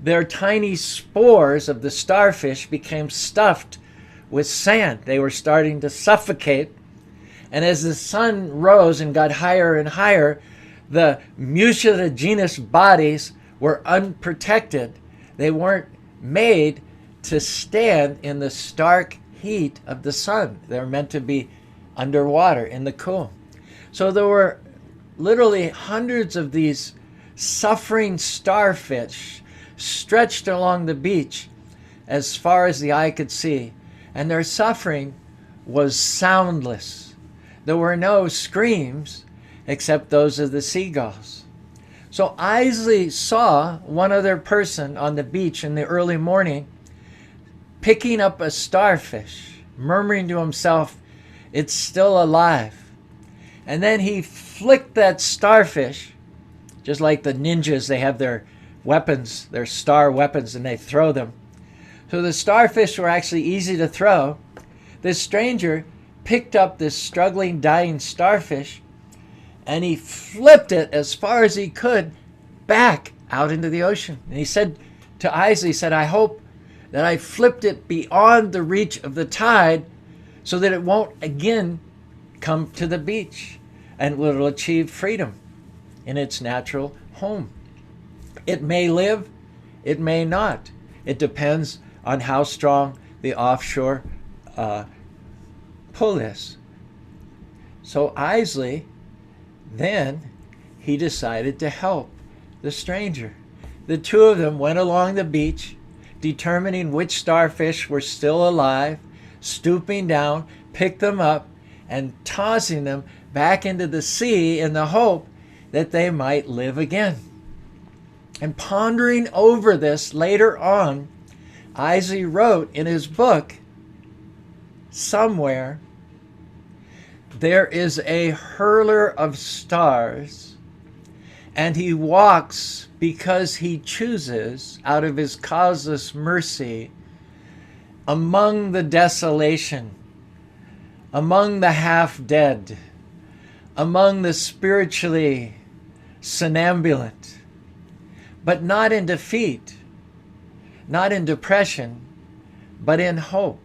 their tiny spores of the starfish became stuffed with sand. They were starting to suffocate. And as the sun rose and got higher and higher, the mucilaginous bodies were unprotected. They weren't made to stand in the stark heat of the sun. They were meant to be underwater in the cool. So there were literally hundreds of these suffering starfish stretched along the beach as far as the eye could see. And their suffering was soundless. There were no screams except those of the seagulls. So Eiseley saw one other person on the beach in the early morning picking up a starfish, murmuring to himself, "It's still alive." And then he flicked that starfish, just like the ninjas, they have their weapons, their star weapons, and they throw them. So the starfish were actually easy to throw. This stranger picked up this struggling, dying starfish, and he flipped it as far as he could back out into the ocean. And he said to Eiseley, he said, "I hope that I flipped it beyond the reach of the tide so that it won't again come to the beach and will achieve freedom in its natural home." It may live, it may not. It depends on how strong the offshore pull is. So Eiseley, then he decided to help the stranger. The two of them went along the beach, determining which starfish were still alive, stooping down, picked them up, and tossing them back into the sea in the hope that they might live again. And pondering over this later on, Eiseley wrote in his book, somewhere, "There is a hurler of stars, and he walks because he chooses out of his causeless mercy among the desolation, among the half-dead, among the spiritually somnambulant, but not in defeat, not in depression, but in hope.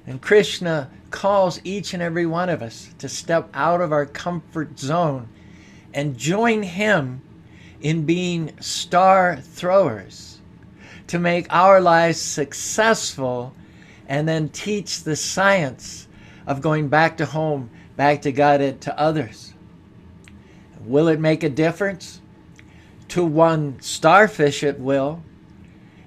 And Kṛṣṇa calls each and every one of us to step out of our comfort zone and join him in being star throwers, to make our lives successful and then teach the science of going back to home, back to Godhead, to others. Will it make a difference? To one starfish it will.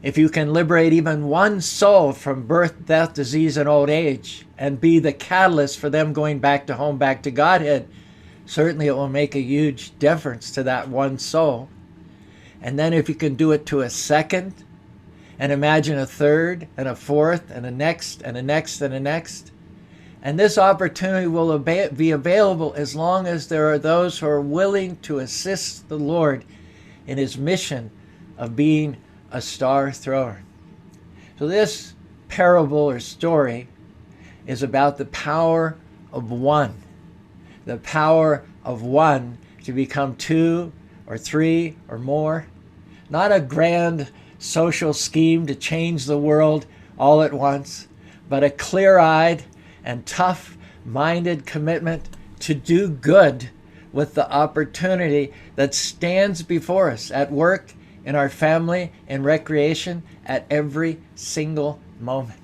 If you can liberate even one soul from birth, death, disease, and old age, and be the catalyst for them going back to home, back to Godhead, certainly it will make a huge difference to that one soul. And then if you can do it to a second, and imagine a third, and a fourth, and a next, and a next, and a next. And this opportunity will be available as long as there are those who are willing to assist the Lord in his mission of being a star thrower. So this parable or story is about the power of one. The power of one to become two or three or more. Not a grand social scheme to change the world all at once, but a clear-eyed and tough-minded commitment to do good with the opportunity that stands before us at work, in our family, in recreation, at every single moment.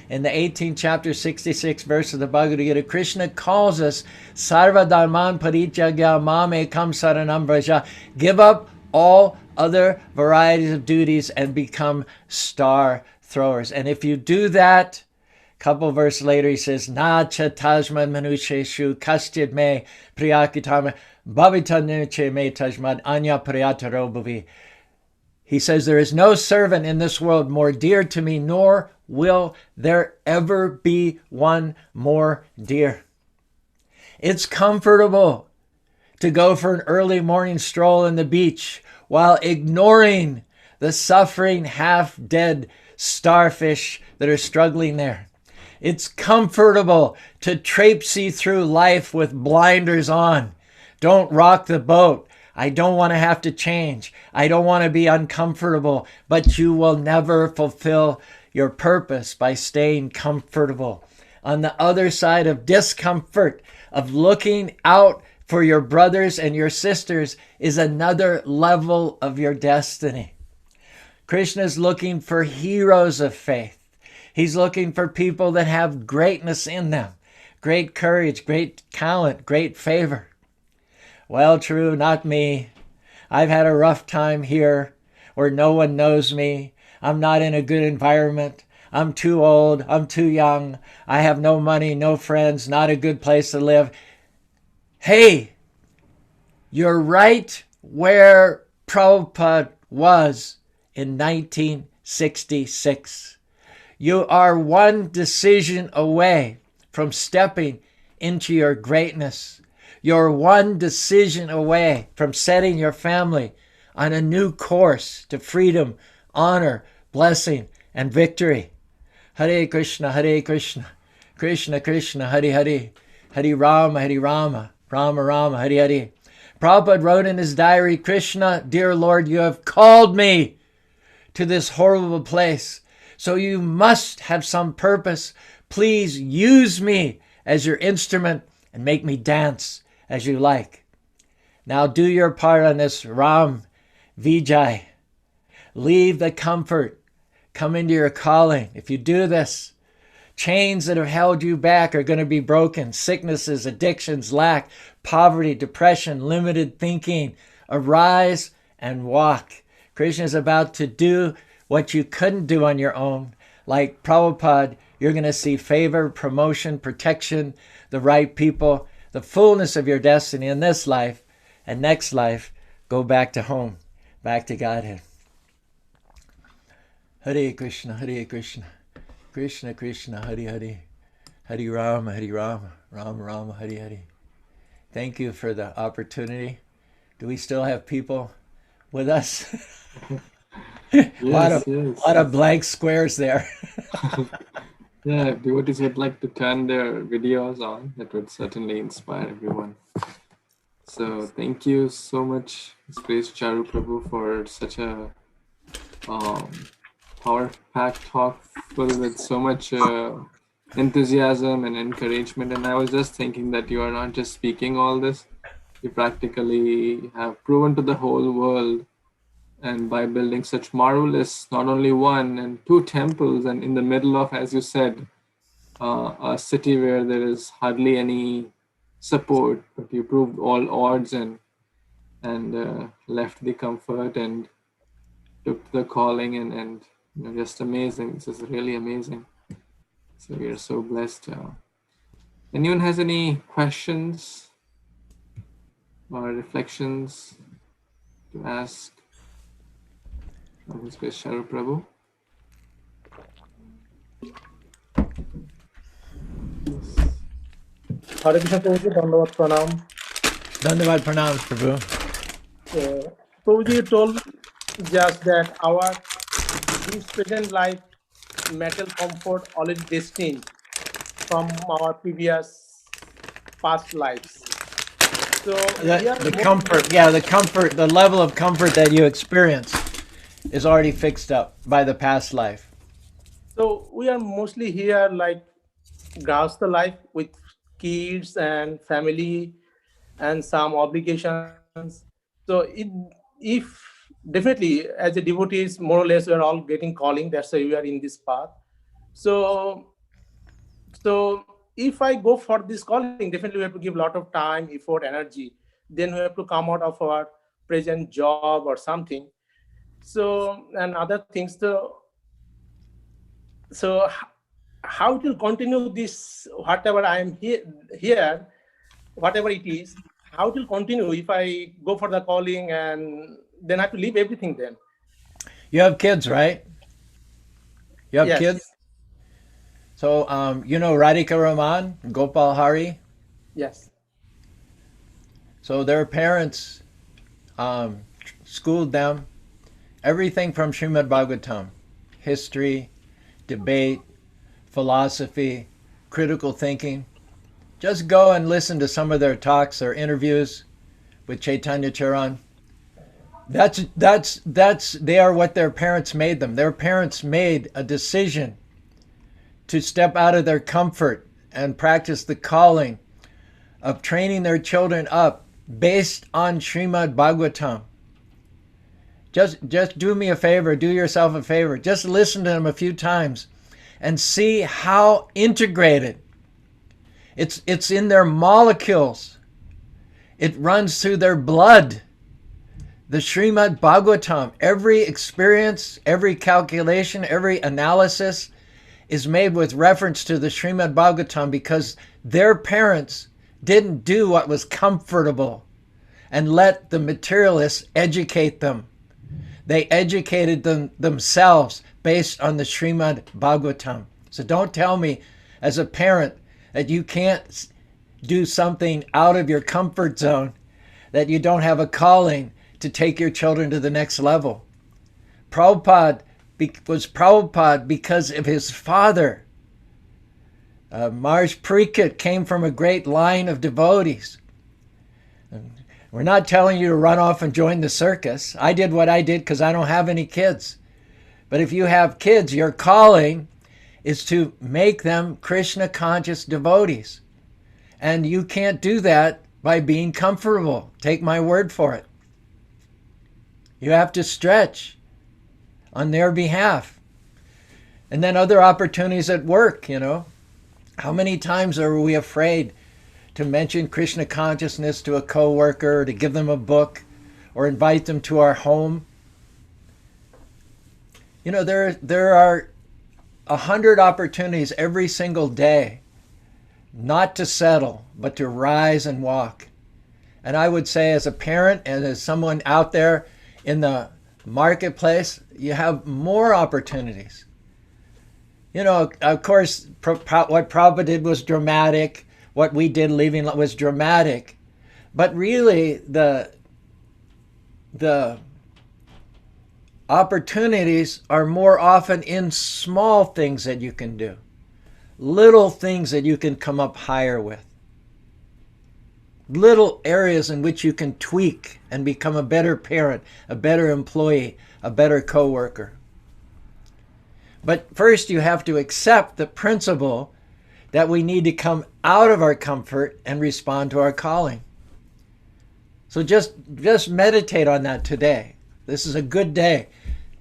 In the 18th chapter, 66 verse of the Bhagavad Gita, Kṛṣṇa calls us, Sarva dharman parijagya mam ekam saranam vraja. Give up all other varieties of duties and become star throwers. And if you do that, a couple verses later he says, Na cha tajman manusheshu kaschid me priyakitama bhavita me tajmad anya priyataro bhavi. He says, there is no servant in this world more dear to me, nor will there ever be one more dear. It's comfortable to go for an early morning stroll on the beach while ignoring the suffering, half-dead starfish that are struggling there. It's comfortable to traipsy through life with blinders on. Don't rock the boat. I don't want to have to change. I don't want to be uncomfortable. But you will never fulfill your purpose by staying comfortable. On the other side of discomfort, of looking out for your brothers and your sisters, is another level of your destiny. Kṛṣṇa is looking for heroes of faith. He's looking for people that have greatness in them, great courage, great talent, great favor. Well, true, not me. I've had a rough time here where no one knows me. I'm not in a good environment. I'm too old. I'm too young. I have no money, no friends, not a good place to live. Hey, you're right where Prabhupada was in 1966. You are one decision away from stepping into your greatness. You're one decision away from setting your family on a new course to freedom, honor, blessing, and victory. Hare Kṛṣṇa, Hare Kṛṣṇa, Kṛṣṇa Kṛṣṇa, Hare Hare, Hare Rama, Rama Rama, Hare Hare. Prabhupada wrote in his diary, Kṛṣṇa, dear Lord, you have called me to this horrible place, so you must have some purpose. Please use me as your instrument and make me dance as you like. Now do your part on this Ram Vijay. Leave the comfort. Come into your calling. If you do this, chains that have held you back are going to be broken. Sicknesses, addictions, lack, poverty, depression, limited thinking. Arise and walk. Kṛṣṇa is about to do what you couldn't do on your own. Like Prabhupada, you're going to see favor, promotion, protection, the right people, the fullness of your destiny in this life, and next life, go back to home, back to Godhead. Hare Kṛṣṇa, Hare Kṛṣṇa, Kṛṣṇa Kṛṣṇa, Hare Hare, Hare Rama, Rama Rama, Hare Hare. Thank you for the opportunity. Do we still have people with us? Yes, A lot of blank squares there. Yeah, if devotees would like to turn their videos on, that would certainly inspire everyone. So thank you so much, His Grace Charu Prabhu, for such a power-packed talk filled with so much enthusiasm and encouragement. And I was just thinking that you are not just speaking all this, you practically have proven to the whole world, and by building such marvelous, not only one and two temples, and in the middle of, as you said, a city where there is hardly any support, but you proved all odds and left the comfort and took the calling, and just amazing. This is really amazing. So we are so blessed. Anyone has any questions or reflections to ask from His Grace Charu Prabhu? হরে কৃষ্ণ প্রভুজি, ধন্যবাদ, প্রণাম। Dandavad pranams, Prabhu. Prabhuji, you told just that our this present life material comfort already destined from our previous past lives. So The comfort, the level of comfort that you experience is already fixed up by the past life. So we are mostly here like grahastha life with kids and family and some obligations. So if definitely as a devotees, more or less we are all getting calling. That's why we are in this path. So if I go for this calling, definitely we have to give a lot of time, effort, energy. Then we have to come out of our present job or something. So and other things. So how it will continue this, whatever I am here, whatever it is, how it will continue if I go for the calling and then I have to leave everything then. You have kids, right? You have Yes. kids? So, you know Radhika Raman, Gopal Hari? Yes. So their parents schooled them everything from Śrīmad-Bhāgavatam, history, debate, philosophy, critical thinking. Just go and listen to some of their talks or interviews with Chaitanya Charan. They are what their parents made them. Their parents made a decision to step out of their comfort and practice the calling of training their children up based on Śrīmad-Bhāgavatam. Just do me a favor, do yourself a favor. Just listen to them a few times and see how integrated. It's in their molecules. It runs through their blood. The Śrīmad-Bhāgavatam, every experience, every calculation, every analysis is made with reference to the Śrīmad-Bhāgavatam because their parents didn't do what was comfortable and let the materialists educate them. They educated themselves based on the Śrīmad-Bhāgavatam. So don't tell me as a parent that you can't do something out of your comfort zone, that you don't have a calling to take your children to the next level. Prabhupada was Prabhupada because of his father. Maharaj Parikshit came from a great line of devotees. We're not telling you to run off and join the circus. I did what I did because I don't have any kids. But if you have kids, your calling is to make them Kṛṣṇa conscious devotees. And you can't do that by being comfortable. Take my word for it. You have to stretch on their behalf. And then other opportunities at work, How many times are we afraid to mention Kṛṣṇa consciousness to a coworker, or to give them a book, or invite them to our home? There are 100 opportunities every single day not to settle, but to rise and walk. And I would say, as a parent and as someone out there in the marketplace, you have more opportunities. Of course, what Prabhupada did was dramatic. What we did leaving was dramatic. But really, the opportunities are more often in small things that you can do. little things that you can come up higher with. Little areas in which you can tweak and become a better parent, a better employee, a better coworker. But first you have to accept the principle that we need to come out of our comfort and respond to our calling. So just meditate on that today. This is a good day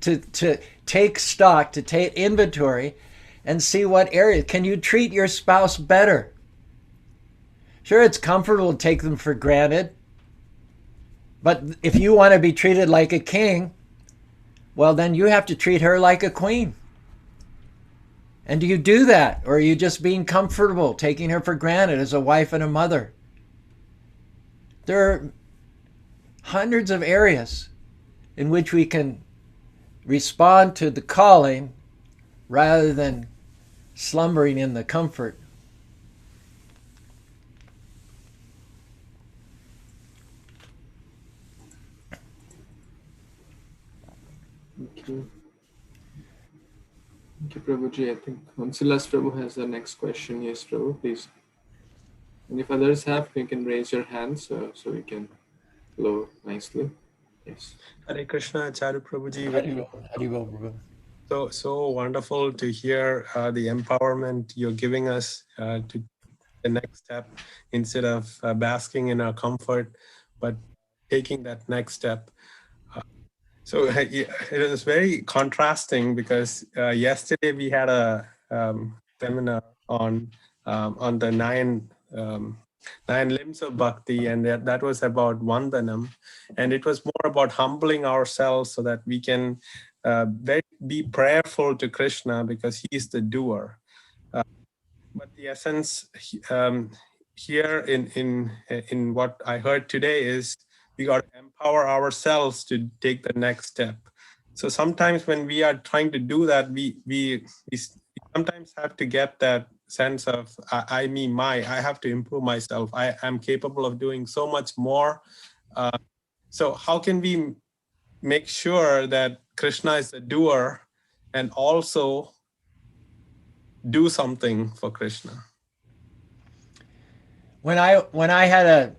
to take stock, to take inventory and see what areas. Can you treat your spouse better? Sure, it's comfortable to take them for granted. But if you want to be treated like a king, well, then you have to treat her like a queen. And do you do that? Or are you just being comfortable, taking her for granted as a wife and a mother? There are hundreds of areas in which we can respond to the calling rather than slumbering in the comfort. Thank you. Thank you, Prabhuji. I think Vansilas Prabhu has the next question. Yes, Prabhu, please. And if others have, you can raise your hands so we can flow nicely. Yes. Hare Krishna, Charu Prabhuji. Haribol, Prabhu. So wonderful to hear the empowerment you're giving us to the next step instead of basking in our comfort, but taking that next step. So it was very contrasting because yesterday we had a seminar on the nine limbs of bhakti, and that was about Vandanam, and it was more about humbling ourselves so that we can be prayerful to Kṛṣṇa because he is the doer. But the essence here in what I heard today is we got to empower ourselves to take the next step. So sometimes when we are trying to do that, we sometimes have to get that sense of I, me, my. I have to improve myself. I am capable of doing so much more. So how can we make sure that Kṛṣṇa is the doer and also do something for Kṛṣṇa? When I had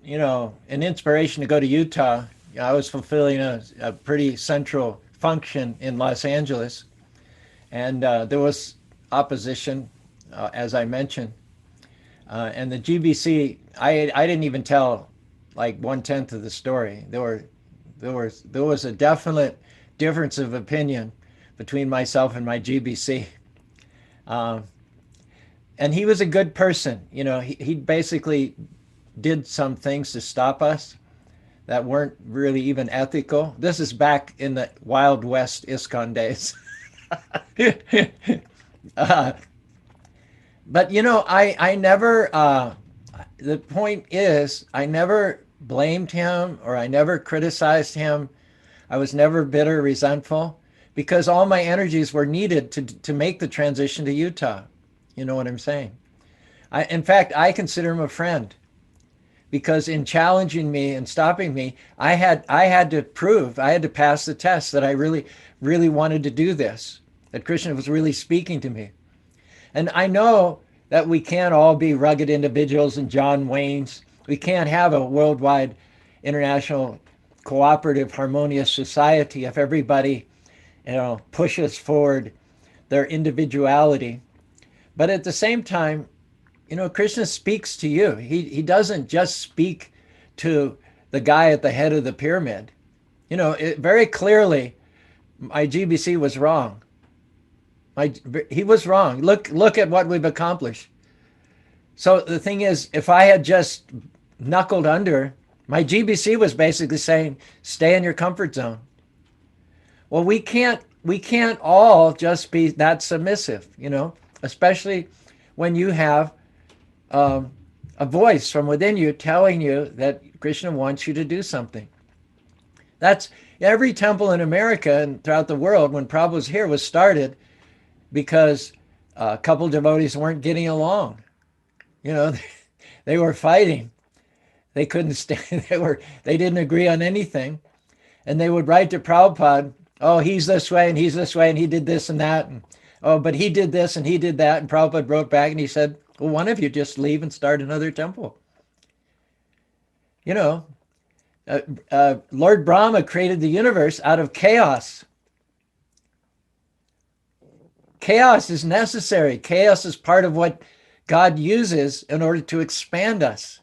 an inspiration to go to Utah, I was fulfilling a pretty central function in Los Angeles, and there was opposition, as I mentioned, and the GBC. I didn't even tell like 1/10 of the story. There was a definite difference of opinion between myself and my GBC. And he was a good person. He basically did some things to stop us that weren't really even ethical. This is back in the Wild West ISKCON days. But I never, the point is, I never blamed him or I never criticized him. I was never bitter, resentful, because all my energies were needed to make the transition to Utah. You know what I'm saying? In fact, I consider him a friend, because in challenging me and stopping me, I had to prove, I had to pass the test that I really, really wanted to do this, that Kṛṣṇa was really speaking to me. And I know that we can't all be rugged individuals and John Waynes. We can't have a worldwide, international, cooperative, harmonious society if everybody, pushes forward their individuality. But at the same time, Kṛṣṇa speaks to you. He doesn't just speak to the guy at the head of the pyramid. Very clearly, my GBC was wrong. He was wrong. Look at what we've accomplished. So the thing is, if I had just knuckled under, my GBC was basically saying, stay in your comfort zone. Well, we can't all just be that submissive, especially when you have a voice from within you telling you that Kṛṣṇa wants you to do something. That's every temple in America and throughout the world when Prabhu was here was started because a couple devotees weren't getting along. They were fighting. They couldn't stand. They didn't agree on anything, and they would write to Prabhupada, "Oh, he's this way and he's this way and he did this and that." And oh, but he did this and he did that. And Prabhupada wrote back and he said, well, one of you just leave and start another temple. You know, Lord Brahma created the universe out of chaos. Chaos is necessary. Chaos is part of what God uses in order to expand us.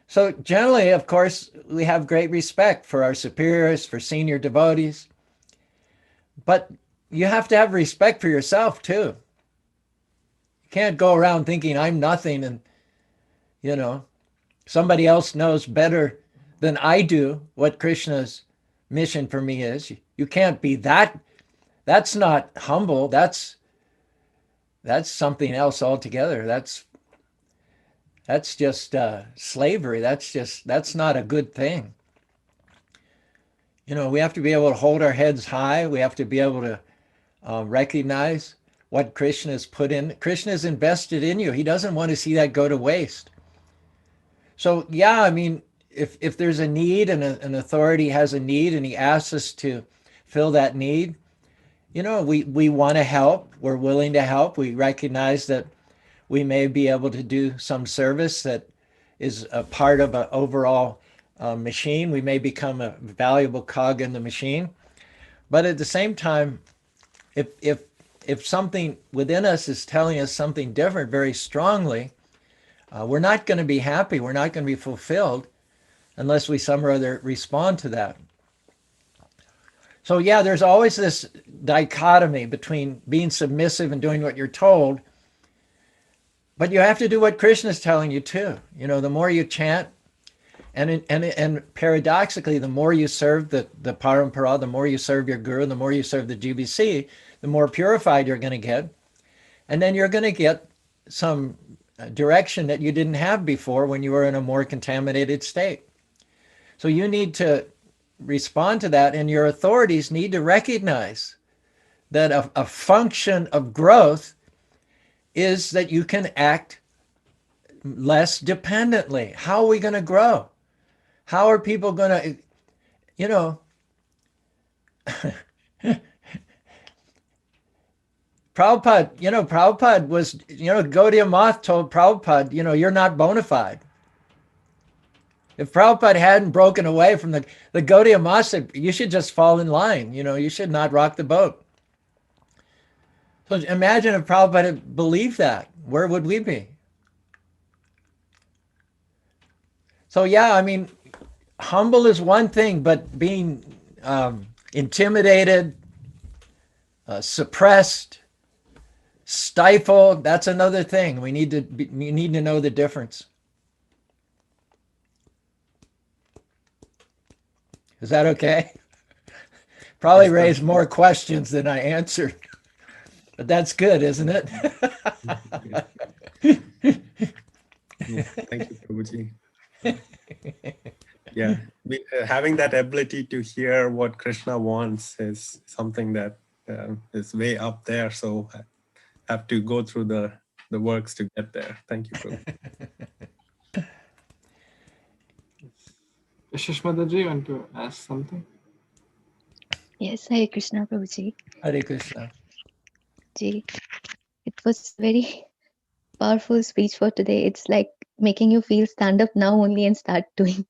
So generally, of course, we have great respect for our superiors, for senior devotees. But you have to have respect for yourself too. You can't go around thinking I'm nothing and, you know, somebody else knows better than I do what Krishna's mission for me is. You can't be that. That's not humble. That's something else altogether. That's just slavery. That's not a good thing. You know, we have to be able to hold our heads high. We have to be able to recognize what Krishna has put in. Krishna has invested in you. He doesn't want to see that go to waste. So yeah, I mean, if there's a need and an authority has a need and he asks us to fill that need, you know, we want to help. We're willing to help. We recognize that we may be able to do some service that is a part of an overall machine. We may become a valuable cog in the machine. But at the same time, if something within us is telling us something different very strongly, we're not going to be happy. We're not going to be fulfilled unless we some or other respond to that. So yeah, there's always this dichotomy between being submissive and doing what you're told, but you have to do what Krishna is telling you too. You know, the more you chant, and paradoxically, the more you serve the parampara, the more you serve your guru, the more you serve the GBC, the more purified you're going to get, and then you're going to get some direction that you didn't have before when you were in a more contaminated state. So you need to respond to that, and your authorities need to recognize that a function of growth is that you can act less dependently. How are we going to grow? How are people going to, you know, Prabhupada was, Gaudiya Math told Prabhupada, you're not bona fide. If Prabhupada hadn't broken away from the Gaudiya Math said, you should just fall in line. You should not rock the boat. So imagine if Prabhupada had believed that. Where would we be? So yeah, I mean, humble is one thing, but being intimidated, suppressed, stifled, that's another thing. We need to know the difference. Is that okay? Probably raised more questions than I answered, but that's good, isn't it? Thank you, Prabhuji. Yeah, having that ability to hear what Krishna wants is something that is way up there. So I have to go through the works to get there. Thank you, Prabhuji. Shishmadaji, you want to ask something? Yes, Hare Krishna, Prabhuji. Hare Krishna. Ji, it was very powerful speech for today. It's like making you feel stand up now only and start doing.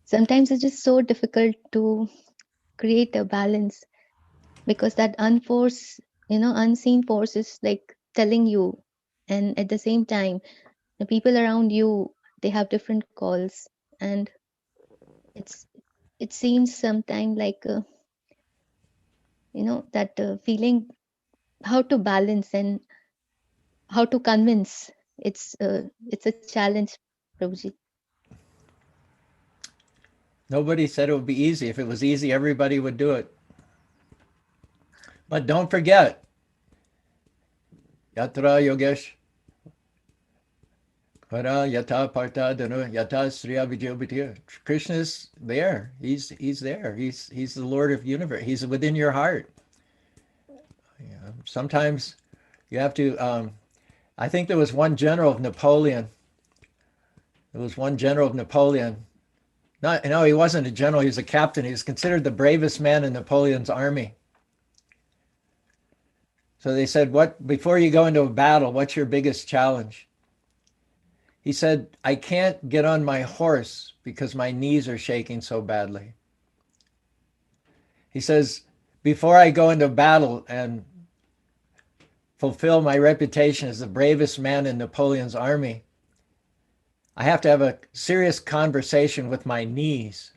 Sometimes it's just so difficult to create a balance because that unseen force is like telling you, and at the same time, the people around you, they have different calls, and it seems sometimes like that feeling how to balance and how to convince. It's a challenge, Prabhuji. Nobody said it would be easy. If it was easy, everybody would do it. But don't forget, Yatra Yogesh, Hara Yata Parta Danu Yata Sriya Vijayabhitiya. Krishna's there. He's there. He's the Lord of the universe. He's within your heart. Sometimes you have to. I think there was one general of Napoleon. There was one general of Napoleon. No, he wasn't a general. He was a captain. He was considered the bravest man in Napoleon's army. So they said, before you go into a battle, what's your biggest challenge? He said, I can't get on my horse because my knees are shaking so badly. He says, before I go into battle and fulfill my reputation as the bravest man in Napoleon's army, I have to have a serious conversation with my knees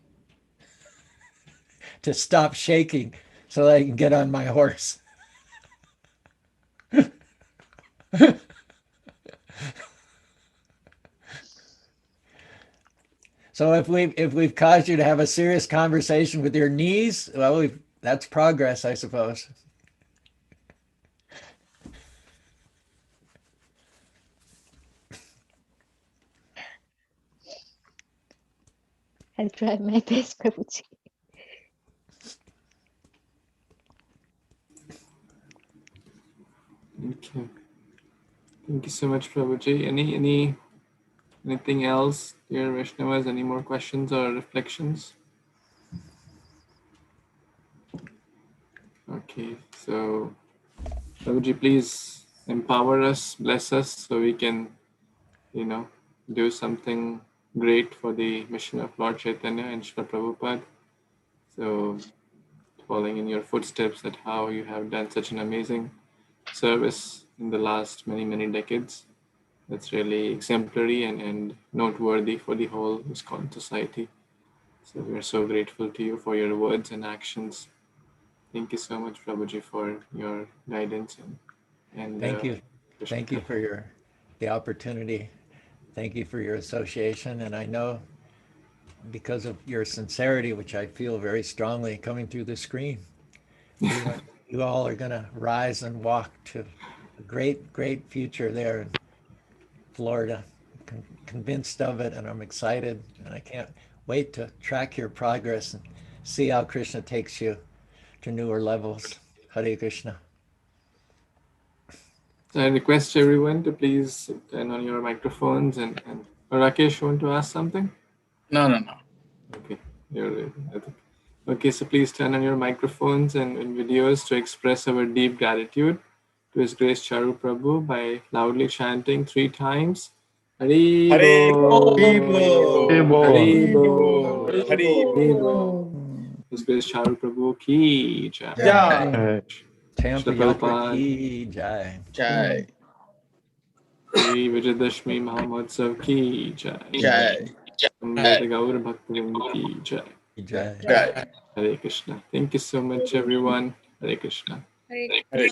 to stop shaking so that I can get on my horse. So if we've caused you to have a serious conversation with your knees, well, that's progress, I suppose. I'll try my best, Prabhuji. Okay. Thank you so much, Prabhuji. Anything else, dear Vaishnavas? Any more questions or reflections? Okay, so Prabhuji, please empower us, bless us, so we can, do something great for the mission of Lord Chaitanya and Srila Prabhupada. So, following in your footsteps at how you have done such an amazing service in the last many decades. That's really exemplary and noteworthy for the whole ISKCON society. So we are so grateful to you for your words and actions. Thank you so much, Prabhuji, for your guidance and Thank you. Thank you for the opportunity. Thank you for your association. And I know because of your sincerity, which I feel very strongly coming through the screen, you all are going to rise and walk to a great future there in Florida. I'm convinced of it, and I'm excited, and I can't wait to track your progress and see how Kṛṣṇa takes you to newer levels. Hare Krishna. So I request everyone to please turn on your microphones and Rakesh, want to ask something? No. Okay, you're ready. Okay, so please turn on your microphones and videos to express our deep gratitude to His Grace Charu Prabhu by loudly chanting 3 times. Hari Bol, Hari Bol, Hari Bol. His Grace Charu Prabhu ki jai. Yeah. Tampa Shri Yatra Prabhupada ki jai. Jai. Shri Vijayadashmi Mahamotsav ki jai. Jai. Amrita Gaur Bhaktivinoda ki jai. Jai. Jai. Hare Krishna. Thank you so much, everyone. Hare Krishna. Hare